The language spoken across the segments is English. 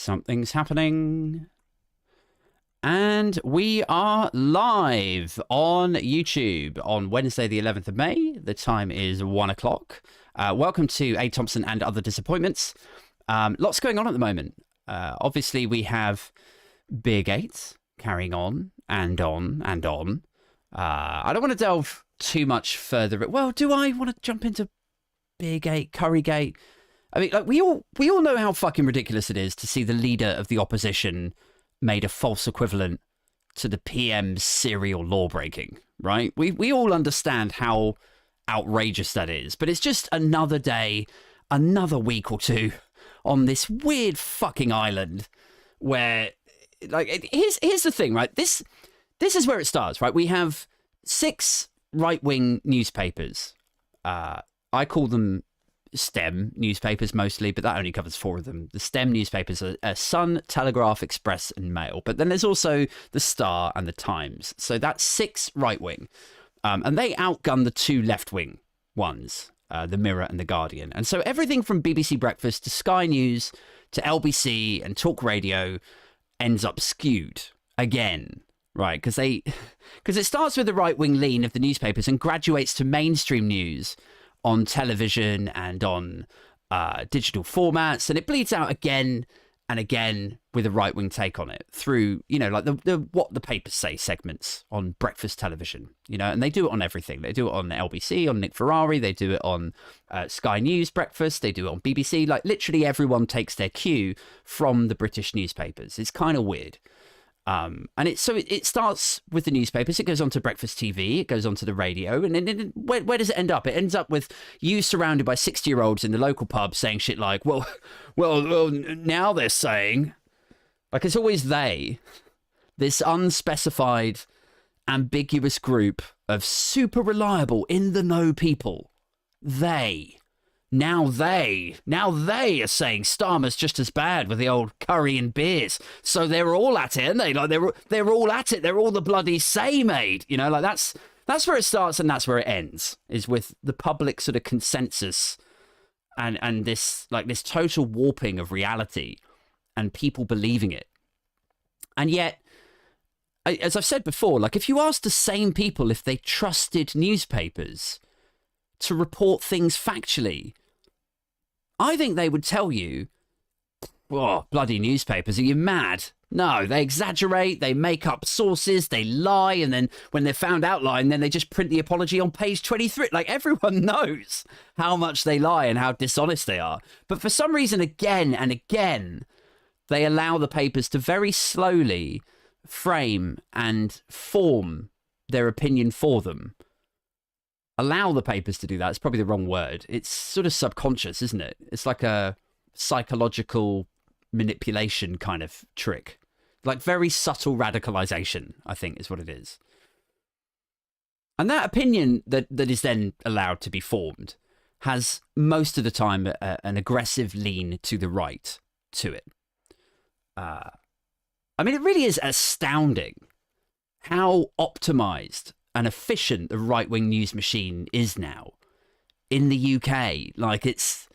Something's happening. And we are live on YouTube on Wednesday, the 11th of May. The time is 1 o'clock. Welcome to A Thompson and Other Disappointments. Lots going on at the moment. Obviously, we have Beer Gates carrying on and on and on. I don't want to delve too much further. Well, do I want to jump into Beergate, Currygate? I mean, like we all know how fucking ridiculous it is to see the leader of the opposition made a false equivalent to the PM's serial law breaking, right? We all understand how outrageous that is, but it's just another day, another week or two on this weird fucking island where, like, here's the thing, right? This is where it starts, right? We have 6 right-wing newspapers. I call them STEM newspapers mostly, but that only covers 4 of them. The STEM newspapers are Sun, Telegraph, Express, and Mail. But then there's also the Star and the Times. So that's 6 right-wing. And they outgun the 2 left-wing ones, the Mirror and the Guardian. And so everything from BBC Breakfast to Sky News to LBC and Talk Radio ends up skewed again, right? Because it starts with the right-wing lean of the newspapers and graduates to mainstream news on television and on digital formats, and it bleeds out again and again with a right-wing take on it through, you know, like the what the papers say segments on breakfast television, you know, and they do it on everything. They do it on LBC, on Nick Ferrari, they do it on Sky News Breakfast, they do it on BBC. Like, literally everyone takes their cue from the British newspapers. It's kind of weird. And it starts with the newspapers, it goes on to breakfast TV, it goes on to the radio, and then where does it end up? It ends up with you surrounded by 60-year-olds in the local pub saying shit like, well, now they're saying, like, it's always they, this unspecified, ambiguous group of super reliable, in the know people. Now they are saying Starmer's just as bad with the old curry and beers. So they're all at it, aren't they? Like, they're all at it. They're all the bloody same, mate. You know, like that's where it starts and that's where it ends, is with the public sort of consensus and this total warping of reality and people believing it. And yet, as I've said before, like, if you ask the same people if they trusted newspapers to report things factually, I think they would tell you, oh, bloody newspapers, are you mad? No, they exaggerate, they make up sources, they lie, and then when they're found out lying, then they just print the apology on page 23. Like, everyone knows how much they lie and how dishonest they are. But for some reason, again and again, they allow the papers to very slowly frame and form their opinion for them. Allow the papers to do that. It's probably the wrong word. It's sort of subconscious, isn't it? It's like a psychological manipulation kind of trick. Like, very subtle radicalization, I think, is what it is. And that opinion that is then allowed to be formed has most of the time an aggressive lean to the right to it. I mean, it really is astounding how optimized and efficient the right-wing news machine is now in the UK. Like, it's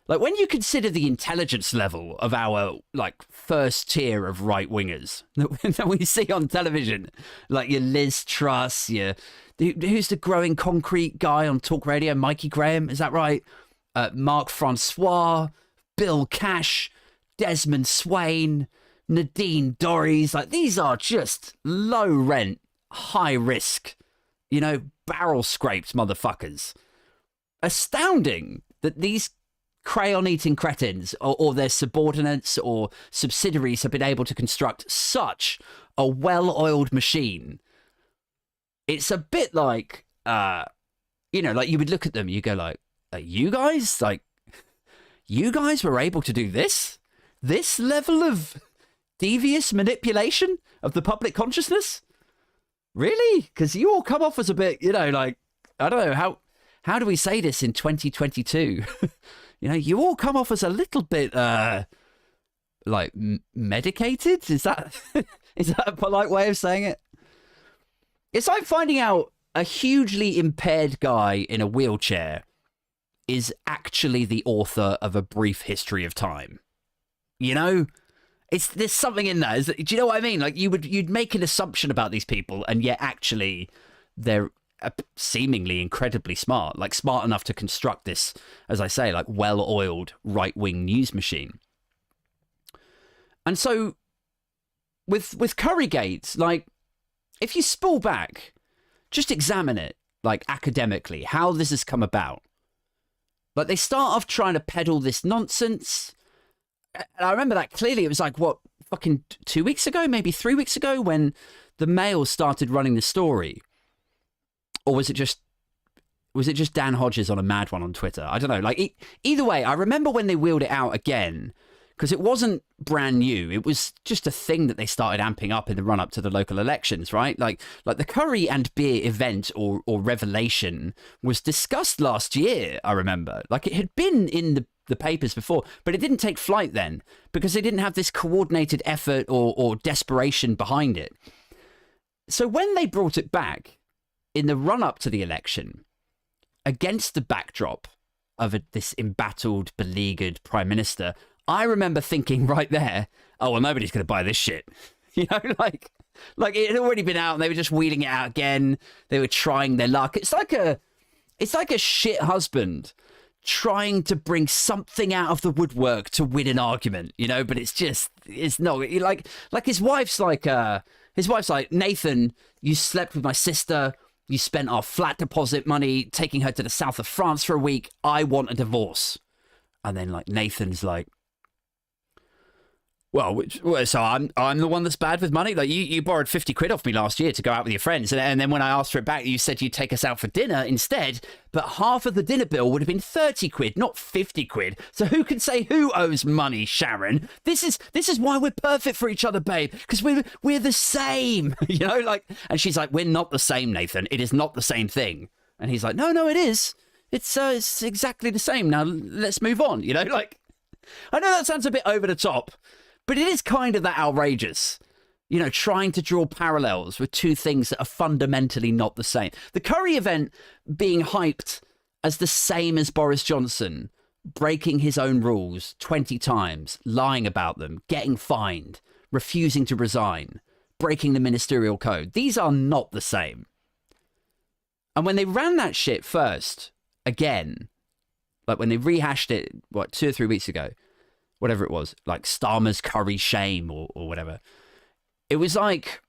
like, when you consider the intelligence level of our, like, first tier of right-wingers that we see on television, like your Liz Truss, who's the growing concrete guy on Talk Radio, Mikey Graham, is that right? Mark Francois, Bill Cash, Desmond Swain, Nadine Dorries. Like, these are just low rent, high risk, you know, barrel scraped motherfuckers. Astounding that these crayon-eating cretins or their subordinates or subsidiaries have been able to construct such a well-oiled machine. It's a bit like, you know, like, you would look at them, you go like, you guys were able to do this? This level of devious manipulation of the public consciousness? Really? Because you all come off as a bit, you know, like, I don't know, how do we say this in 2022? You know, you all come off as a little bit, like, medicated? Is that a polite way of saying it? It's like finding out a hugely impaired guy in a wheelchair is actually the author of A Brief History of Time. You know? there's something in that. Do you know what I mean? Like you'd make an assumption about these people, and yet actually they're seemingly incredibly smart, like smart enough to construct this, as I say, like well-oiled right-wing news machine. And so with Currygate, like if you spool back, just examine it like academically, how this has come about. Like they start off trying to peddle this nonsense. And I remember that clearly. It was like, what, fucking 2 weeks ago, maybe 3 weeks ago, when the Mail started running the story. Or was it just Dan Hodges on a mad one on Twitter? I don't know. Like either way, I remember when they wheeled it out again, because it wasn't brand new. It was just a thing that they started amping up in the run up to the local elections, right? Like the curry and beer event or revelation was discussed last year, I remember. Like it had been in the papers before, but it didn't take flight then because they didn't have this coordinated effort or desperation behind it. So when they brought it back in the run up to the election, against the backdrop of this embattled, beleaguered prime minister, I remember thinking right there, oh, well, nobody's going to buy this shit. You know, like it had already been out and they were just wheeling it out again. They were trying their luck. It's like a shit husband trying to bring something out of the woodwork to win an argument, you know, but it's not like his wife's like, Nathan, you slept with my sister. You spent our flat deposit money taking her to the south of France for a week. I want a divorce. And then like Nathan's like, well, so I'm the one that's bad with money. Like you borrowed 50 quid off me last year to go out with your friends. And then when I asked for it back, you said you'd take us out for dinner instead. But half of the dinner bill would have been 30 quid, not 50 quid. So who can say who owes money, Sharon? This is why we're perfect for each other, babe. Because we're the same, you know, like, and she's like, we're not the same, Nathan. It is not the same thing. And he's like, no, it is. It's exactly the same. Now let's move on. You know, like, I know that sounds a bit over the top, but it is kind of that outrageous, you know, trying to draw parallels with two things that are fundamentally not the same. The Curry event being hyped as the same as Boris Johnson, breaking his own rules 20 times, lying about them, getting fined, refusing to resign, breaking the ministerial code. These are not the same. And when they ran that shit first, again, like when they rehashed it, 2 or 3 weeks ago, whatever it was, like Starmer's curry shame or whatever. It was like,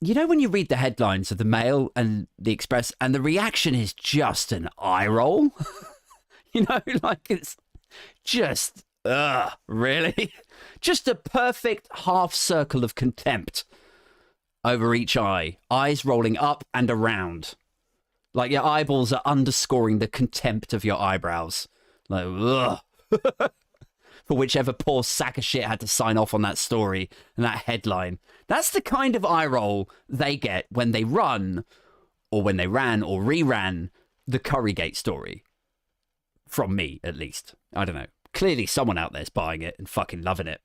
you know, when you read the headlines of the Mail and the Express and the reaction is just an eye roll, you know, like it's just, really? Just a perfect half circle of contempt over each eye, eyes rolling up and around. Like your eyeballs are underscoring the contempt of your eyebrows. Like, ugh. For whichever poor sack of shit had to sign off on that story and that headline. That's the kind of eye roll they get when they run, or when they ran or reran the Currygate story. From me, at least. I don't know. Clearly someone out there's buying it and fucking loving it.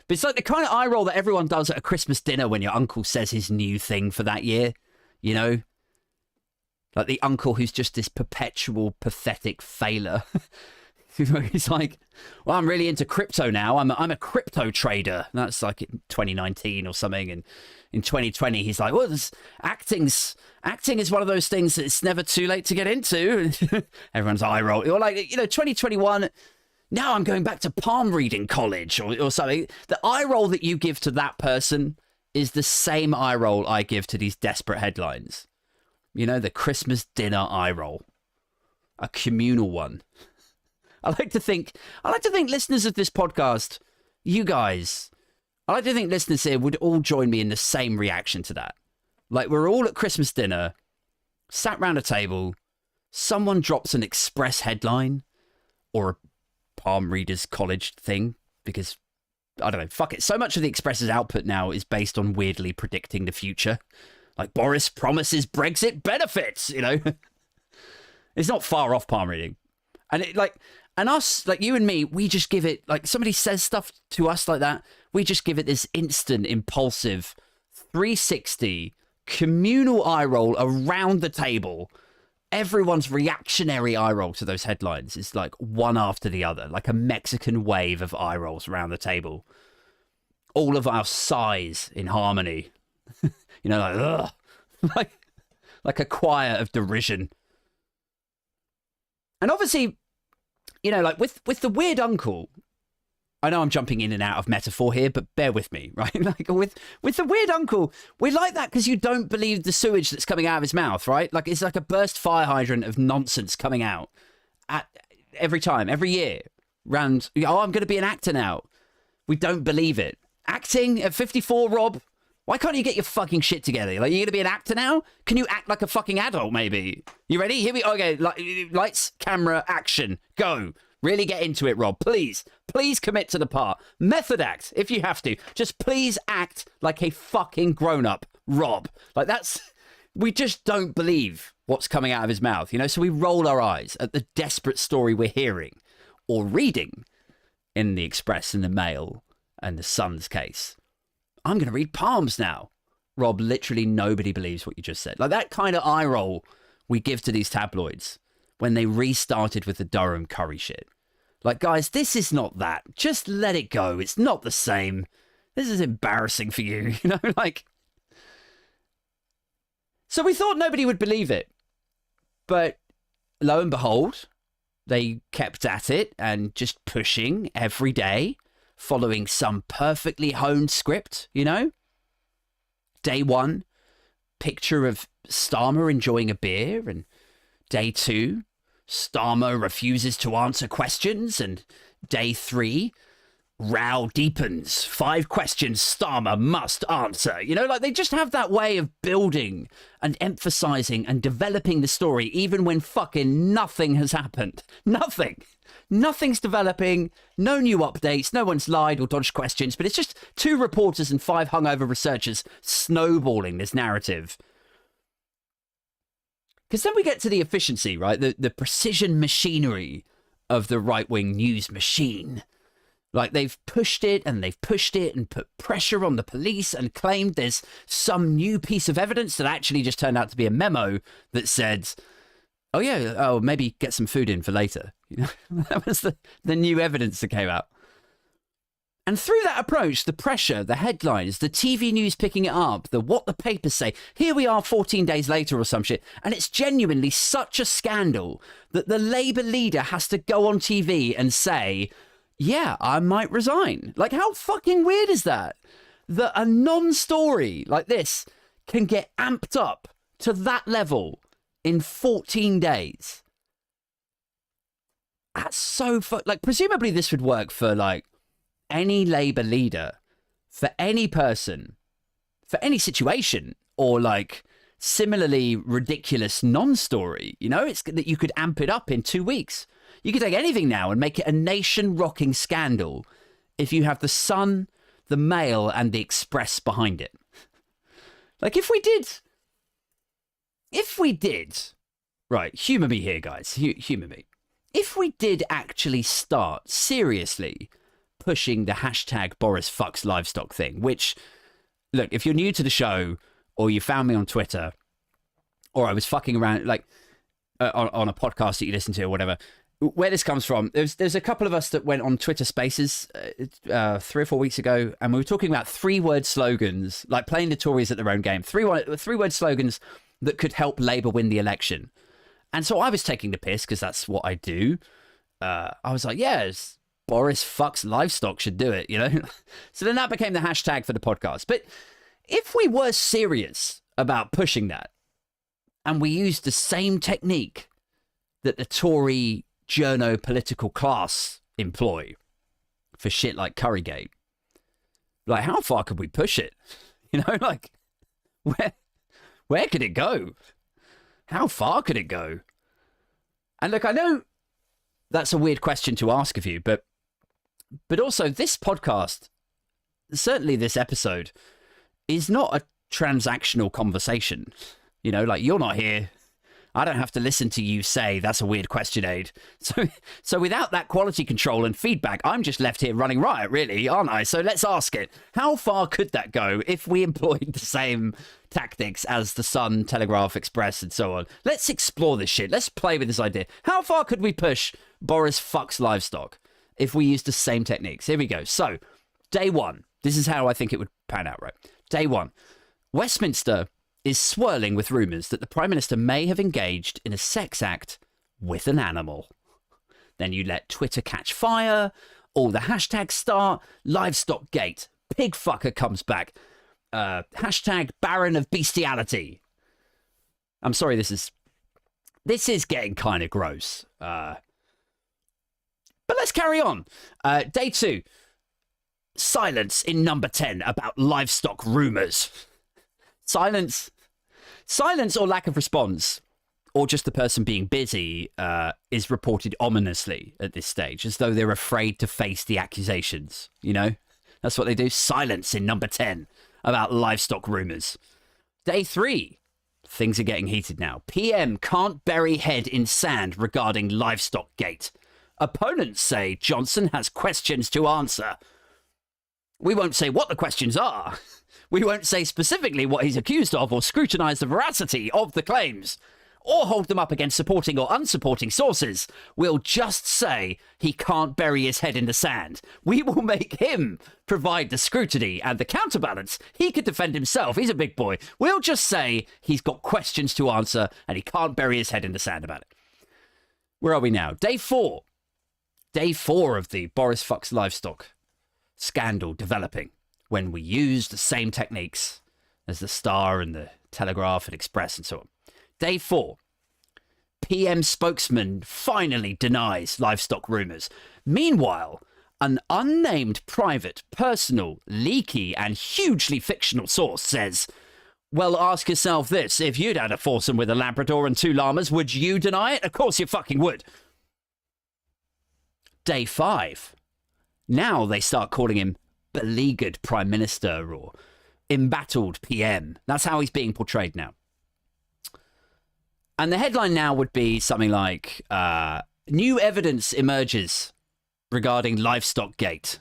But it's like the kind of eye roll that everyone does at a Christmas dinner when your uncle says his new thing for that year. You know? Like the uncle who's just this perpetual, pathetic failure. He's like, well, I'm really into crypto now. I'm a crypto trader. And that's like in 2019 or something. And in 2020, he's like, well, acting is one of those things that it's never too late to get into. Everyone's eye roll. Or like, you know, 2021, now I'm going back to palm reading college or something. The eye roll that you give to that person is the same eye roll I give to these desperate headlines. You know, the Christmas dinner eye roll. A communal one. I like to think listeners of this podcast, you guys, I like to think listeners here would all join me in the same reaction to that. Like we're all at Christmas dinner, sat round a table, someone drops an Express headline or a palm readers college thing because, I don't know, fuck it. So much of the Express's output now is based on weirdly predicting the future. Like Boris promises Brexit benefits, you know. It's not far off palm reading. And us, like you and me, we just give it, like somebody says stuff to us like that, we just give it this instant, impulsive, 360, communal eye roll around the table everyone's reactionary eye roll to those headlines is like one after the other, like a Mexican wave of eye rolls around the table. All of our sighs in harmony, you know, like, ugh, like a choir of derision. And obviously, you know, like with the weird uncle, I know I'm jumping in and out of metaphor here, but bear with me, right? Like with the weird uncle, we like that because you don't believe the sewage that's coming out of his mouth, right? Like it's like a burst fire hydrant of nonsense coming out at every time, every year. Round, oh, I'm going to be an actor now. We don't believe it. Acting at 54, Rob? Why can't you get your fucking shit together? Like, you're going to be an actor now? Can you act like a fucking adult, maybe? You ready? Here we go. Okay, lights, camera, action. Go. Really get into it, Rob. Please. Please commit to the part. Method act, if you have to. Just please act like a fucking grown-up, Rob. Like, that's... We just don't believe what's coming out of his mouth, you know? So we roll our eyes at the desperate story we're hearing or reading in the Express and the Mail and the Sun's case. I'm going to read palms now. Rob, literally nobody believes what you just said. Like, that kind of eye roll we give to these tabloids when they restarted with the Durham curry shit. Like, guys, this is not that. Just let it go. It's not the same. This is embarrassing for you, you know, like... So we thought nobody would believe it. But lo and behold, they kept at it and just pushing every day, following some perfectly honed script, you know? Day one, picture of Starmer enjoying a beer, and day two, Starmer refuses to answer questions, and day three, row deepens. 5 questions Starmer must answer. You know, like they just have that way of building and emphasizing and developing the story even when fucking nothing has happened. Nothing. Nothing's developing, no new updates, no one's lied or dodged questions, but it's just 2 reporters and 5 hungover researchers snowballing this narrative. Because then we get to the efficiency, right? The precision machinery of the right-wing news machine. Like, they've pushed it and put pressure on the police and claimed there's some new piece of evidence that actually just turned out to be a memo that said, oh yeah, oh, maybe get some food in for later. You know, that was the new evidence that came out. And through that approach, the pressure, the headlines, the TV news picking it up, what the papers say, here we are 14 days later or some shit, and it's genuinely such a scandal that the Labour leader has to go on TV and say, yeah, I might resign. Like, how fucking weird is that? That a non-story like this can get amped up to that level in 14 days. That's so like, presumably this would work for like any Labour leader, for any person, for any situation, or like similarly ridiculous non-story. You know, it's that you could amp it up in 2 weeks. You could take anything now and make it a nation-rocking scandal if you have the Sun, the Mail, and the Express behind it. Like, if we did, right, humour me here, guys, humour me. If we did actually start seriously pushing the hashtag Boris fucks livestock thing, which, look, if you're new to the show, or you found me on Twitter, or I was fucking around, like, on a podcast that you listen to or whatever, where this comes from, there's a couple of us that went on Twitter Spaces 3 or 4 weeks ago, and we were talking about 3-word slogans, like playing the Tories at their own game. 3-word slogans that could help Labour win the election. And so I was taking the piss, because that's what I do. I was like, yes, Boris fucks livestock should do it, you know? So then that became the hashtag for the podcast. But if we were serious about pushing that, and we used the same technique that the Tory journo political class employ for shit like Currygate, like, how far could we push it? You know, like, where could it go? How far could it go? And look, I know that's a weird question to ask of you, but also this podcast, certainly this episode, is not a transactional conversation. You know, like, you're not here. I don't have to listen to you say, that's a weird question, Aid. So without that quality control and feedback, I'm just left here running riot, really, aren't I? So let's ask it. How far could that go if we employed the same tactics as the Sun, Telegraph, Express, and so on? Let's explore this shit. Let's play with this idea. How far could we push Boris fucks livestock if we used the same techniques? Here we go. So, day one. This is how I think it would pan out, right? Day one. Westminster is swirling with rumours that the Prime Minister may have engaged in a sex act with an animal. Then you let Twitter catch fire, all the hashtags start, livestock gate, pig fucker comes back, hashtag Baron of Bestiality. I'm sorry, this is getting kind of gross. But let's carry on. Day two. Silence in number 10 about livestock rumours. Silence or lack of response, or just the person being busy, is reported ominously at this stage, as though they're afraid to face the accusations. You know, that's what they do. Silence in number 10 about livestock rumours. Day 3. Things are getting heated now. PM can't bury head in sand regarding livestock gate. Opponents say Johnson has questions to answer. We won't say what the questions are. We won't say specifically what he's accused of or scrutinise the veracity of the claims or hold them up against supporting or unsupporting sources. We'll just say he can't bury his head in the sand. We will make him provide the scrutiny and the counterbalance. He could defend himself. He's a big boy. We'll just say he's got questions to answer and he can't bury his head in the sand about it. Where are we now? Day 4. Day 4 of the Boris fucks livestock scandal developing, when we use the same techniques as the Star and the Telegraph and Express and so on. Day 4. PM spokesman finally denies livestock rumours. Meanwhile, an unnamed private, personal, leaky and hugely fictional source says, well, ask yourself this. If you'd had a foursome with a Labrador and 2 llamas, would you deny it? Of course you fucking would. Day 5. Now they start calling him beleaguered Prime Minister or embattled PM. That's how he's being portrayed now. And the headline now would be something like, new evidence emerges regarding livestock gate.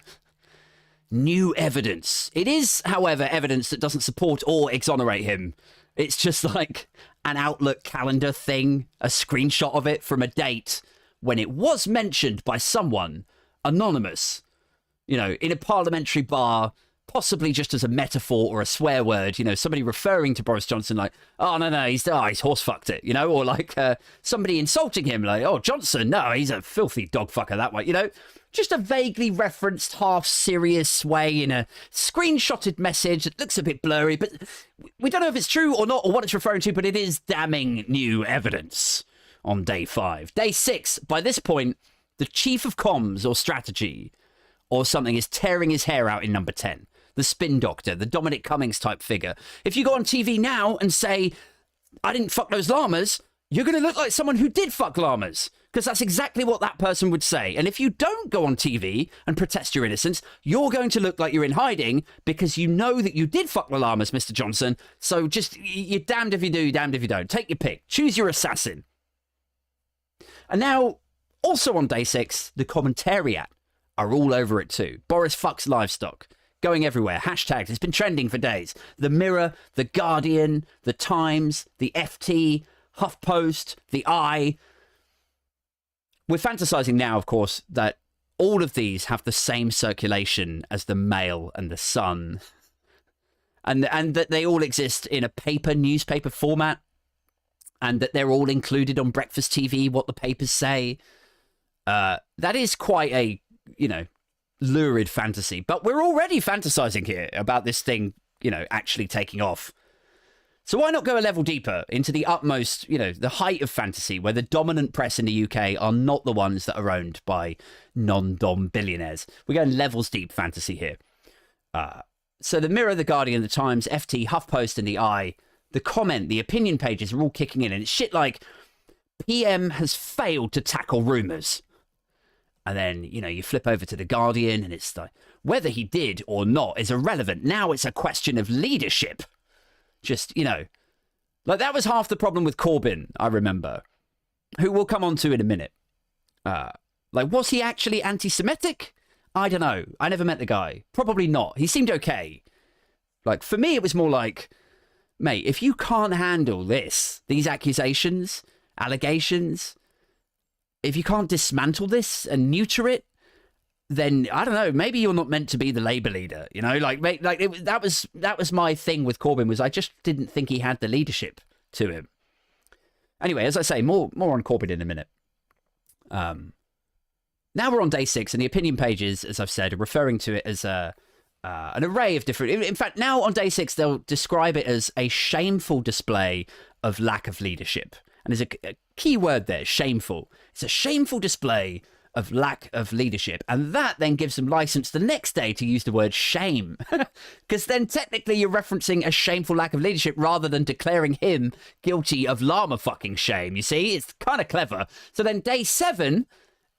New evidence. It is, however, evidence that doesn't support or exonerate him. It's just like an Outlook calendar thing, a screenshot of it from a date when it was mentioned by someone anonymous, you know, in a parliamentary bar, possibly just as a metaphor or a swear word, you know, somebody referring to Boris Johnson like, oh, no, he's horse fucked it, you know, or like somebody insulting him like, oh, Johnson, no, he's a filthy dog fucker that way, you know, just a vaguely referenced half serious way in a screenshotted message that looks a bit blurry, but we don't know if it's true or not or what it's referring to, but it is damning new evidence on day 5. Day 6, by this point, the chief of comms or strategy or something is tearing his hair out in number 10. The spin doctor, the Dominic Cummings type figure. If you go on TV now and say, I didn't fuck those llamas, you're going to look like someone who did fuck llamas. Because that's exactly what that person would say. And if you don't go on TV and protest your innocence, you're going to look like you're in hiding because you know that you did fuck the llamas, Mr. Johnson. So just, you're damned if you do, damned if you don't. Take your pick. Choose your assassin. And now, also on day 6, the commentariat are all over it too. Boris fucks livestock. Going everywhere. Hashtags. It's been trending for days. The Mirror, The Guardian, The Times, The FT, HuffPost, The Eye. We're fantasizing now, of course, that all of these have the same circulation as the Mail and the Sun. And that they all exist in a newspaper format. And that they're all included on breakfast TV, what the papers say. That is quite a, you know, lurid fantasy. But we're already fantasizing here about this thing, you know, actually taking off. So why not go a level deeper into the utmost, you know, the height of fantasy where the dominant press in the UK are not the ones that are owned by non-dom billionaires. We're going levels deep fantasy here. So the Mirror, the Guardian, the Times, FT, HuffPost and the Eye, the comment, the opinion pages are all kicking in. And it's shit like, PM has failed to tackle rumours. And then, you know, you flip over to The Guardian and it's like, whether he did or not is irrelevant. Now it's a question of leadership. Just, you know, Like, that was half the problem with Corbyn, I remember, who we'll come on to in a minute. Like, was he actually anti-Semitic? I don't know. I never met the guy. Probably not. He seemed okay. Like, for me, it was more like, mate, if you can't handle these accusations, allegations, if you can't dismantle this and neuter it, then I don't know, maybe you're not meant to be the Labour leader, you know? That was my thing with Corbyn, was I just didn't think he had the leadership to him. Anyway, as I say, more on Corbyn in a minute. Now we're on day 6, and the opinion pages, as I've said, are referring to it as an array of different... In fact, now on day 6, they'll describe it as a shameful display of lack of leadership. And there's a key word there, shameful. It's a shameful display of lack of leadership. And that then gives them license the next day to use the word shame. Because then technically you're referencing a shameful lack of leadership rather than declaring him guilty of llama fucking shame. You see, it's kind of clever. So then day 7...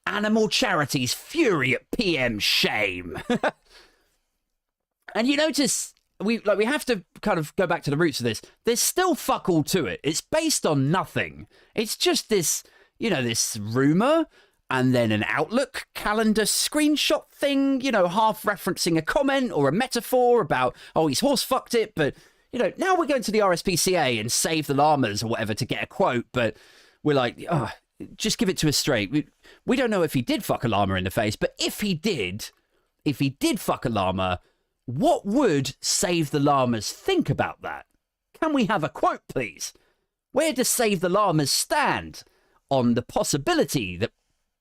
Animal Charities fury at PM shame. And you notice we have to kind of go back to the roots of this. There's still fuck all to it. It's based on nothing. It's just this, this rumor and then an Outlook calendar screenshot thing, half referencing a comment or a metaphor about, oh, he's horse fucked it. But, now we're going to the RSPCA and Save the Llamas or whatever to get a quote. But we're like, oh, just give it to us straight. We don't know if he did fuck a llama in the face, but if he did fuck a llama, what would Save the Llamas think about that? Can we have a quote, please? Where does Save the Llamas stand on the possibility that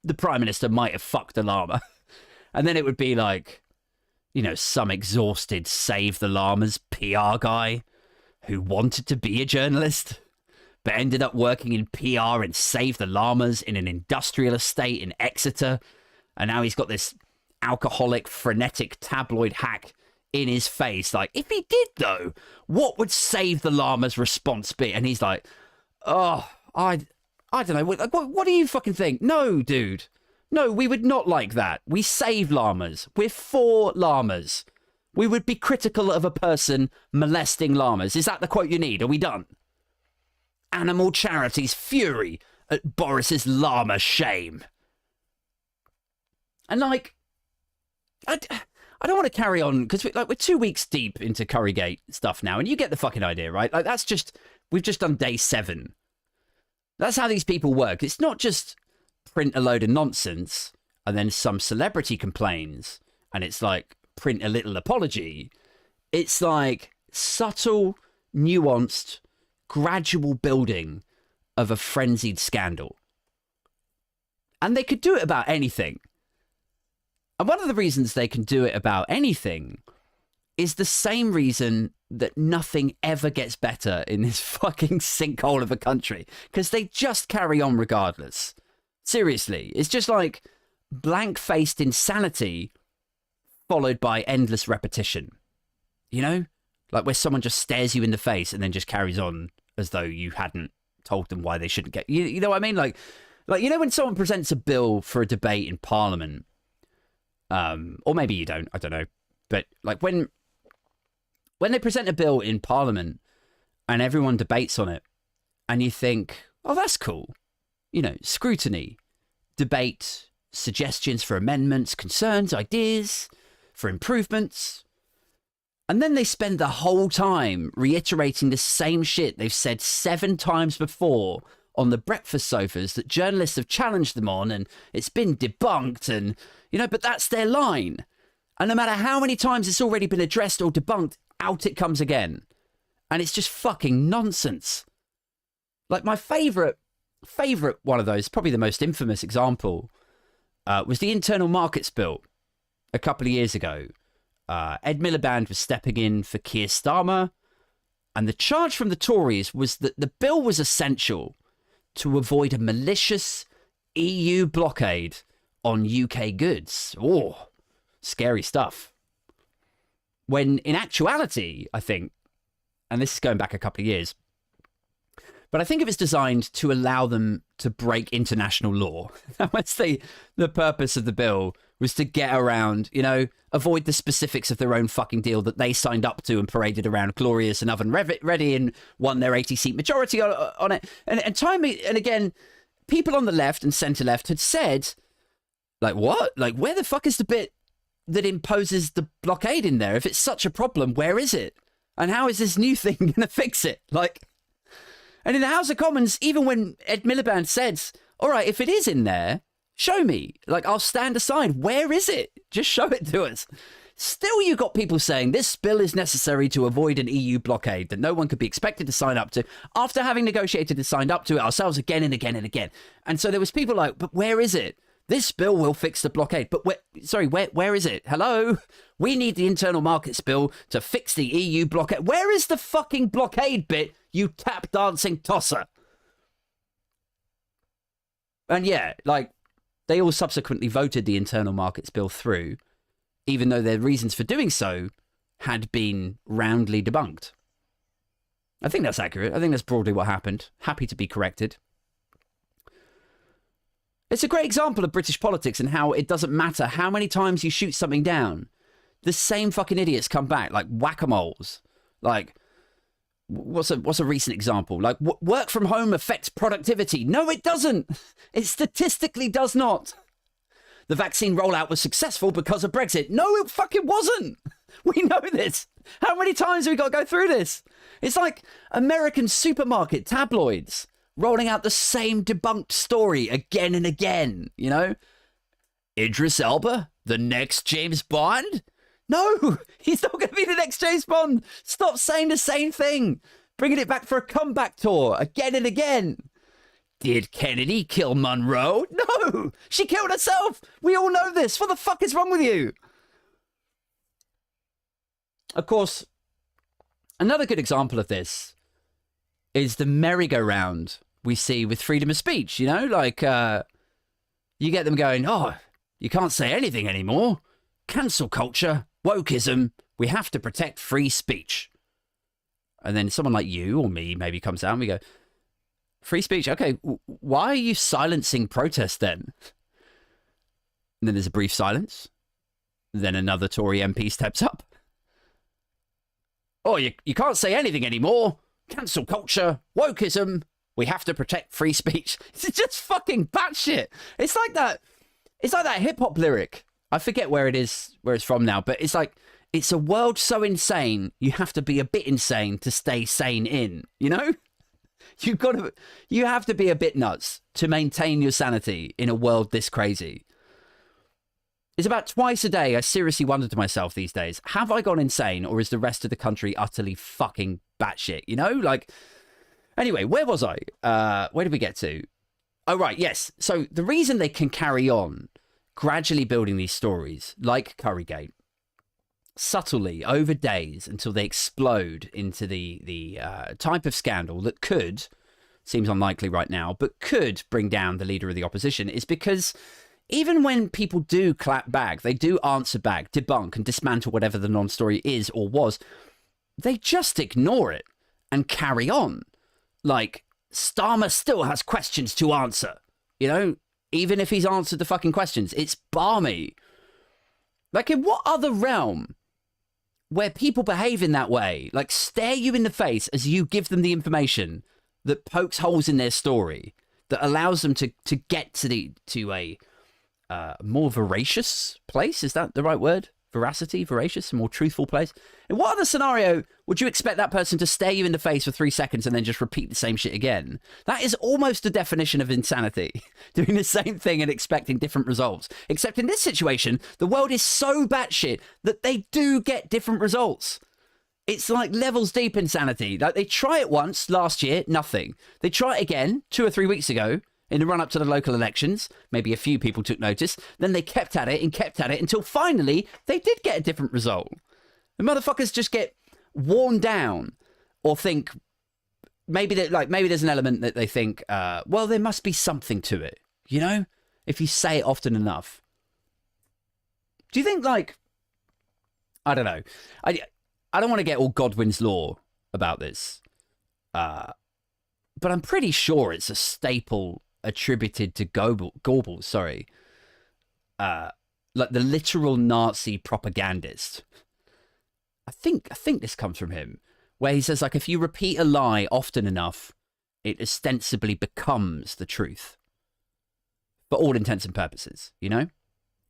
the Prime Minister might have fucked a llama? And then it would be like, some exhausted Save the Llamas PR guy who wanted to be a journalist, but ended up working in PR and Save the Llamas in an industrial estate in Exeter. And now he's got this alcoholic, frenetic tabloid hack in his face. Like, if he did, though, what would Save the Llamas' response be? And he's like, oh, I don't know. What do you fucking think? No, dude. No, we would not like that. We save llamas. We're for llamas. We would be critical of a person molesting llamas. Is that the quote you need? Are we done? Animal Charities fury at Boris's llama shame. And I don't want to carry on because we're 2 weeks deep into Currygate stuff now, and you get the fucking idea, right? Like, we've just done day 7. That's how these people work. It's not just print a load of nonsense and then some celebrity complains and it's like print a little apology. It's like subtle, nuanced, gradual building of a frenzied scandal. And they could do it about anything. And one of the reasons they can do it about anything is the same reason that nothing ever gets better in this fucking sinkhole of a country. Because they just carry on regardless. Seriously. It's just like blank-faced insanity followed by endless repetition. You know? Like where someone just stares you in the face and then just carries on as though you hadn't told them why they shouldn't get... You know what I mean? Like when someone presents a bill for a debate in Parliament, or maybe you don't, I don't know. But like when they present a bill in Parliament and everyone debates on it and you think, oh, that's cool. You know, scrutiny, debate, suggestions for amendments, concerns, ideas for improvements. And then they spend the whole time reiterating the same shit they've said 7 times before on the breakfast sofas that journalists have challenged them on, and it's been debunked, and, you know, but that's their line. And no matter how many times it's already been addressed or debunked, out it comes again. And it's just fucking nonsense. Like my favourite one of those, probably the most infamous example, was the Internal Markets Bill a couple of years ago. Ed Miliband was stepping in for Keir Starmer, and the charge from the Tories was that the bill was essential to avoid a malicious EU blockade on UK goods. Oh, scary stuff. When in actuality, I think, and this is going back a couple of years, but I think it was designed to allow them to break international law. That was the purpose of the bill, was to get around, you know, avoid the specifics of their own fucking deal that they signed up to and paraded around glorious and oven ready and won their 80-seat majority on it. And time and again, people on the left and centre left had said, like, what? Like, where the fuck is the bit that imposes the blockade in there? If it's such a problem, where is it? And how is this new thing going to fix it? Like, and in the House of Commons, even when Ed Miliband said, all right, if it is in there, show me. Like, I'll stand aside. Where is it? Just show it to us. Still, you got people saying this bill is necessary to avoid an EU blockade that no one could be expected to sign up to after having negotiated and signed up to it ourselves again and again and again. And so there was people like, but where is it? This bill will fix the blockade. But where is it? Hello? We need the internal markets bill to fix the EU blockade. Where is the fucking blockade bit, you tap dancing tosser? And yeah, like, they all subsequently voted the internal markets bill through, even though their reasons for doing so had been roundly debunked. I think that's accurate. I think that's broadly what happened. Happy to be corrected. It's a great example of British politics and how it doesn't matter how many times you shoot something down. The same fucking idiots come back like whack-a-moles. Like, what's a recent example? Like, work from home affects productivity. No, it doesn't. It statistically does not. The vaccine rollout was successful because of Brexit. No, it fucking wasn't. We know this. How many times have we got to go through this? It's like American supermarket tabloids rolling out the same debunked story again and again, you know? Idris Elba, the next James Bond? No, he's not going to be the next James Bond. Stop saying the same thing. Bringing it back for a comeback tour again and again. Did Kennedy kill Monroe? No, she killed herself. We all know this. What the fuck is wrong with you? Of course, another good example of this is the merry-go-round we see with freedom of speech, you know? Like, you get them going, oh, you can't say anything anymore. Cancel culture, wokeism, we have to protect free speech. And then someone like you or me maybe comes out and we go, free speech, okay, why are you silencing protest then? And then there's a brief silence. Then another Tory MP steps up. Oh, you can't say anything anymore. Cancel culture, wokeism, we have to protect free speech. It's just fucking batshit. It's like that hip hop lyric. I forget where it's from now, but it's like, it's a world so insane, you have to be a bit insane to stay sane in, you know? You have to be a bit nuts to maintain your sanity in a world this crazy. It's about twice a day I seriously wonder to myself these days, have I gone insane or is the rest of the country utterly fucking batshit, you know? Like, anyway, where was I? Where did we get to? Oh, right, yes. So the reason they can carry on gradually building these stories, like Currygate, subtly over days until they explode into the type of scandal that could, seems unlikely right now, but could bring down the leader of the opposition, is because even when people do clap back, they do answer back, debunk and dismantle whatever the non-story is or was, they just ignore it and carry on. Like, Starmer still has questions to answer, you know? Even if he's answered the fucking questions, it's balmy. Like, in what other realm where people behave in that way, like stare you in the face as you give them the information that pokes holes in their story, that allows them to get to a more veracious place? Is that the right word? Veracity, veracious, a more truthful place? In what other scenario would you expect that person to stare you in the face for 3 seconds and then just repeat the same shit again? That is almost the definition of insanity. Doing the same thing and expecting different results. Except in this situation, the world is so batshit that they do get different results. It's like levels deep insanity. Like, they try it once last year, nothing. They try it again 2 or 3 weeks ago, in the run-up to the local elections. Maybe a few people took notice. Then they kept at it and kept at it until finally they did get a different result. The motherfuckers just get worn down or think maybe there's an element that they think, well, there must be something to it, you know, if you say it often enough. Do you think, like, I don't know. I don't want to get all Godwin's law about this, but I'm pretty sure it's a staple attributed to Goebbels, like the literal Nazi propagandist. I think this comes from him, where he says, like, if you repeat a lie often enough, it ostensibly becomes the truth. For all intents and purposes, you know?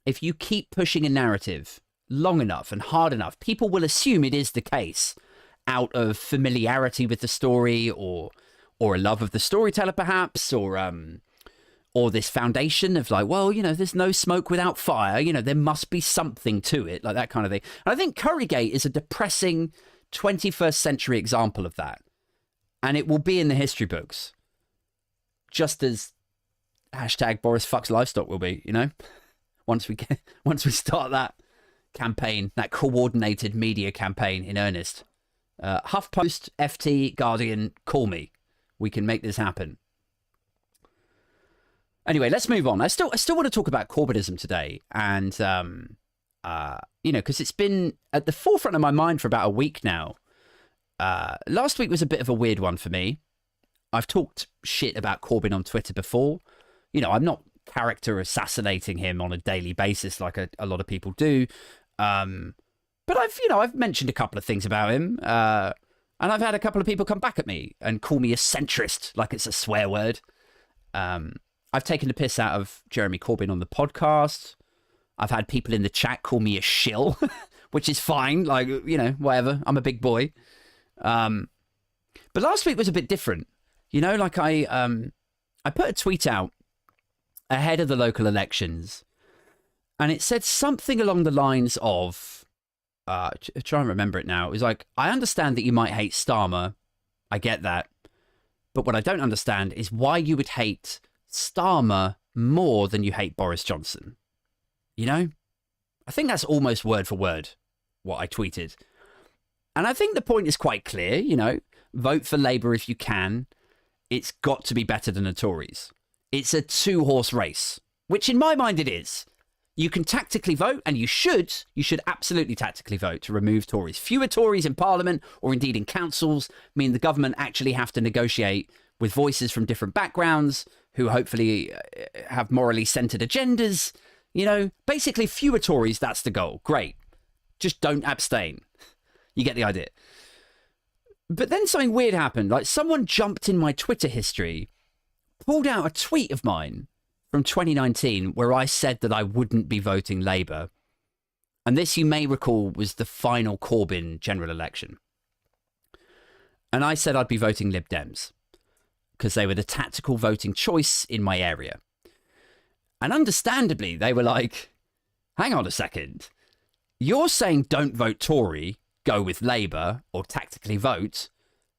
If you keep pushing a narrative long enough and hard enough, people will assume it is the case out of familiarity with the story or a love of the storyteller, perhaps, or this foundation of like, well, you know, there's no smoke without fire. You know, there must be something to it, like that kind of thing. And I think Currygate is a depressing 21st century example of that. And it will be in the history books. Just as hashtag Boris fucks livestock will be, you know, once we start that campaign, that coordinated media campaign in earnest. HuffPost, FT, Guardian, call me. We can make this happen. Anyway, let's move on. I still want to talk about Corbynism today, and you know, because it's been at the forefront of my mind for about a week now. Last week was a bit of a weird one for me. I've talked shit about Corbyn on Twitter before. You know, I'm not character assassinating him on a daily basis like a lot of people do. But I've mentioned a couple of things about him. And I've had a couple of people come back at me and call me a centrist, like it's a swear word. I've taken the piss out of Jeremy Corbyn on the podcast. I've had people in the chat call me a shill, which is fine. Like, you know, whatever. I'm a big boy. But last week was a bit different. You know, like I put a tweet out ahead of the local elections, and it said something along the lines of, try and remember it now. It was like, I understand that you might hate Starmer. I get that. But what I don't understand is why you would hate Starmer more than you hate Boris Johnson. You know? I think that's almost word for word what I tweeted. And I think the point is quite clear, you know. Vote for Labour if you can. It's got to be better than the Tories. It's a two-horse race, which in my mind it is. You can tactically vote, and you should absolutely tactically vote to remove Tories. Fewer Tories in Parliament or indeed in councils mean the government actually have to negotiate with voices from different backgrounds who hopefully have morally centred agendas. You know, basically fewer Tories, that's the goal. Great. Just don't abstain. You get the idea. But then something weird happened. Like, someone jumped in my Twitter history, pulled out a tweet of mine from 2019 where I said that I wouldn't be voting Labour. And this, you may recall, was the final Corbyn general election. And I said I'd be voting Lib Dems because they were the tactical voting choice in my area. And understandably, they were like, hang on a second. You're saying don't vote Tory, go with Labour, or tactically vote.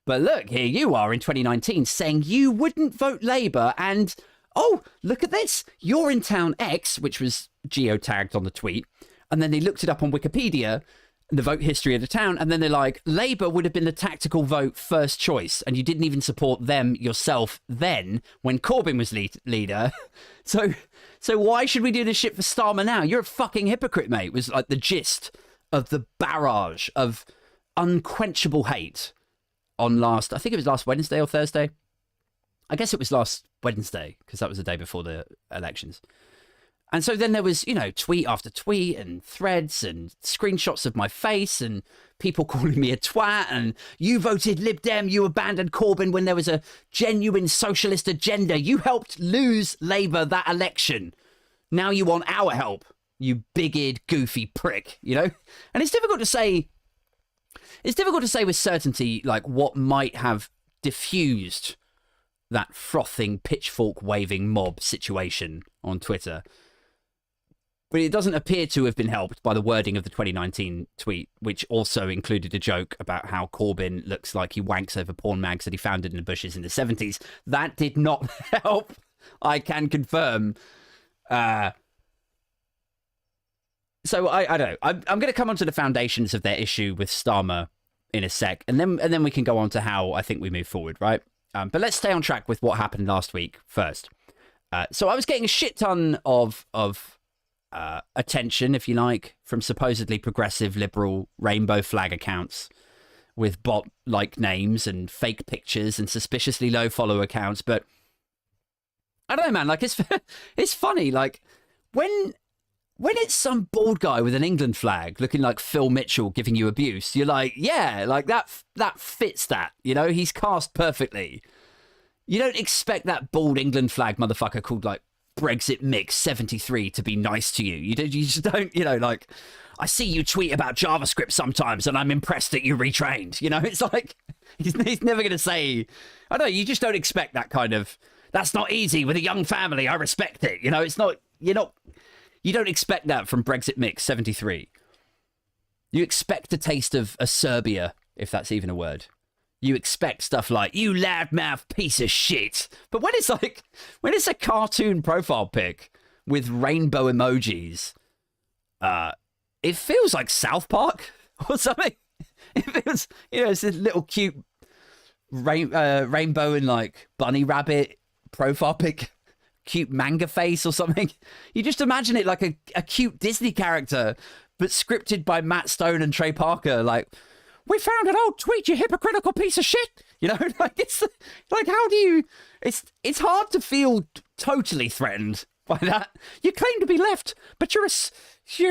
But look, here you are in 2019 saying you wouldn't vote Labour, and oh, look at this. You're in town X, which was geotagged on the tweet. And then they looked it up on Wikipedia, the vote history of the town. And then they're like, Labour would have been the tactical vote first choice. And you didn't even support them yourself then when Corbyn was leader. So why should we do this shit for Starmer now? You're a fucking hypocrite, mate, was like the gist of the barrage of unquenchable hate on I think it was last Wednesday or Thursday. I guess it was last Wednesday because that was the day before the elections. And so then there was, you know, tweet after tweet and threads and screenshots of my face and people calling me a twat and you voted Lib Dem, you abandoned Corbyn when there was a genuine socialist agenda. You helped lose Labour that election. Now you want our help, you big-eared, goofy prick, you know? And it's difficult to say with certainty, like, what might have diffused that frothing, pitchfork-waving mob situation on Twitter. But it doesn't appear to have been helped by the wording of the 2019 tweet, which also included a joke about how Corbyn looks like he wanks over porn mags that he found in the bushes in the 70s. That did not help, I can confirm. So I don't know. I'm going to come on to the foundations of their issue with Starmer in a sec, and then we can go on to how I think we move forward, right? But let's stay on track with what happened last week first. So I was getting a shit ton of attention, if you like, from supposedly progressive liberal rainbow flag accounts with bot-like names and fake pictures and suspiciously low follow accounts. But I don't know, man. Like, it's funny. Like, when when it's some bald guy with an England flag looking like Phil Mitchell giving you abuse, you're like, yeah, like that fits that, you know, he's cast perfectly. You don't expect that bald England flag motherfucker called like Brexit Mix 73 to be nice to you. You just don't, you know, like, I see you tweet about JavaScript sometimes and I'm impressed that you retrained. You know, it's like, he's never going to say, I don't know, you just don't expect that kind of, that's not easy with a young family, I respect it. You know, it's not, you don't expect that from Brexit Mix 73. You expect a taste of a Serbia, if that's even a word. You expect stuff like, you loudmouth piece of shit. But when it's like, when it's a cartoon profile pic with rainbow emojis, it feels like South Park or something. It feels, you know, it's a little cute rainbow and like bunny rabbit profile pic, cute manga face or something. You just imagine it like a cute Disney character, but scripted by Matt Stone and Trey Parker, like, we found an old tweet, you hypocritical piece of shit. You know, like, it's like, how do you, it's hard to feel totally threatened by that. You claim to be left, but you're a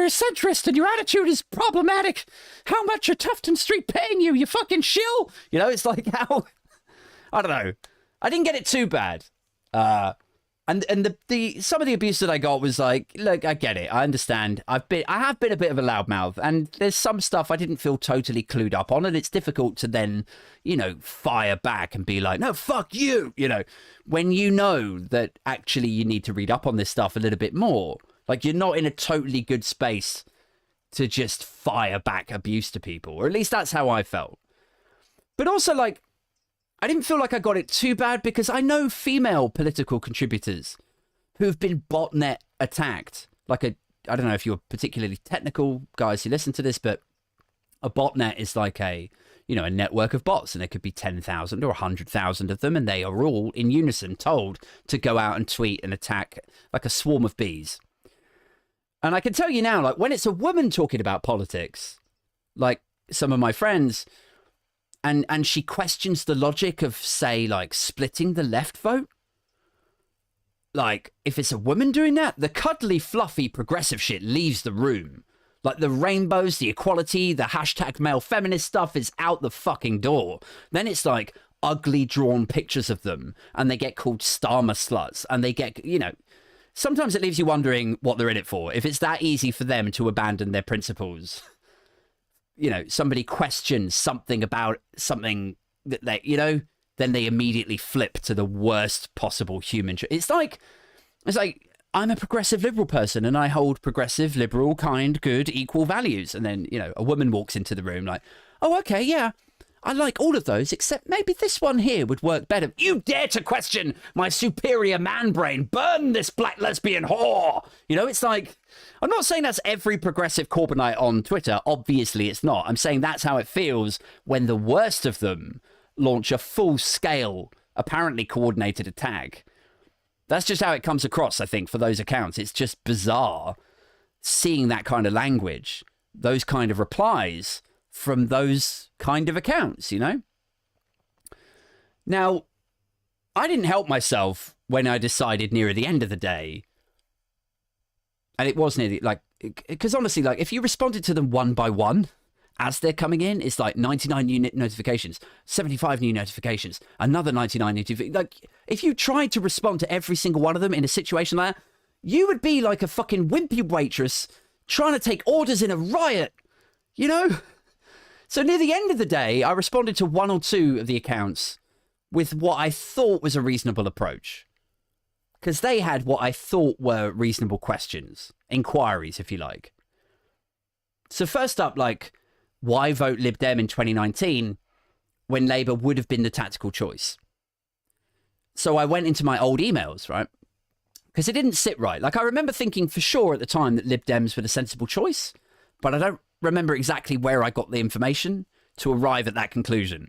centrist and your attitude is problematic. How much are Tufton Street paying you, you fucking shill? You know, it's like, how, I don't know. I didn't get it too bad. And the some of the abuse that I got was like, look, I get it. I understand. I have been a bit of a loudmouth, and there's some stuff I didn't feel totally clued up on, and it's difficult to then, you know, fire back and be like, no, fuck you, you know, when you know that actually you need to read up on this stuff a little bit more. Like, you're not in a totally good space to just fire back abuse to people, or at least that's how I felt. But also, like, I didn't feel like I got it too bad because I know female political contributors who've been botnet attacked. Like I don't know if you're particularly technical guys who listen to this, but a botnet is like a network of bots, and there could be 10,000 or 100,000 of them, and they are all in unison told to go out and tweet and attack like a swarm of bees. And I can tell you now, like, when it's a woman talking about politics, like some of my friends, and she questions the logic of, say, like, splitting the left vote. Like, if it's a woman doing that, the cuddly, fluffy, progressive shit leaves the room. Like, the rainbows, the equality, the hashtag male feminist stuff is out the fucking door. Then it's like ugly drawn pictures of them, and they get called Starmer sluts, and they get, you know, sometimes it leaves you wondering what they're in it for. If it's that easy for them to abandon their principles, you know, somebody questions something about something that they, you know, then they immediately flip to the worst possible human. It's like, I'm a progressive liberal person and I hold progressive, liberal, kind, good, equal values. And then, you know, a woman walks into the room like, oh, okay, yeah, I like all of those, except maybe this one here would work better. You dare to question my superior man brain. Burn this black lesbian whore. You know, it's like, I'm not saying that's every progressive Corbynite on Twitter. Obviously, it's not. I'm saying that's how it feels when the worst of them launch a full-scale, apparently coordinated attack. That's just how it comes across, I think, for those accounts. It's just bizarre seeing that kind of language, those kind of replies from those kind of accounts, you know? Now, I didn't help myself when I decided near the end of the day, and it was nearly like, because honestly, like, if you responded to them one by one as they're coming in, it's like 99 new notifications, 75 new notifications, another 99 notifications. Like, if you tried to respond to every single one of them in a situation like that, you would be like a fucking wimpy waitress trying to take orders in a riot, you know? So near the end of the day, I responded to one or two of the accounts with what I thought was a reasonable approach. Because they had what I thought were reasonable questions. Inquiries, if you like. So first up, like, why vote Lib Dem in 2019 when Labour would have been the tactical choice? So I went into my old emails, right? Because it didn't sit right. Like, I remember thinking for sure at the time that Lib Dems were the sensible choice, but I don't remember exactly where I got the information to arrive at that conclusion.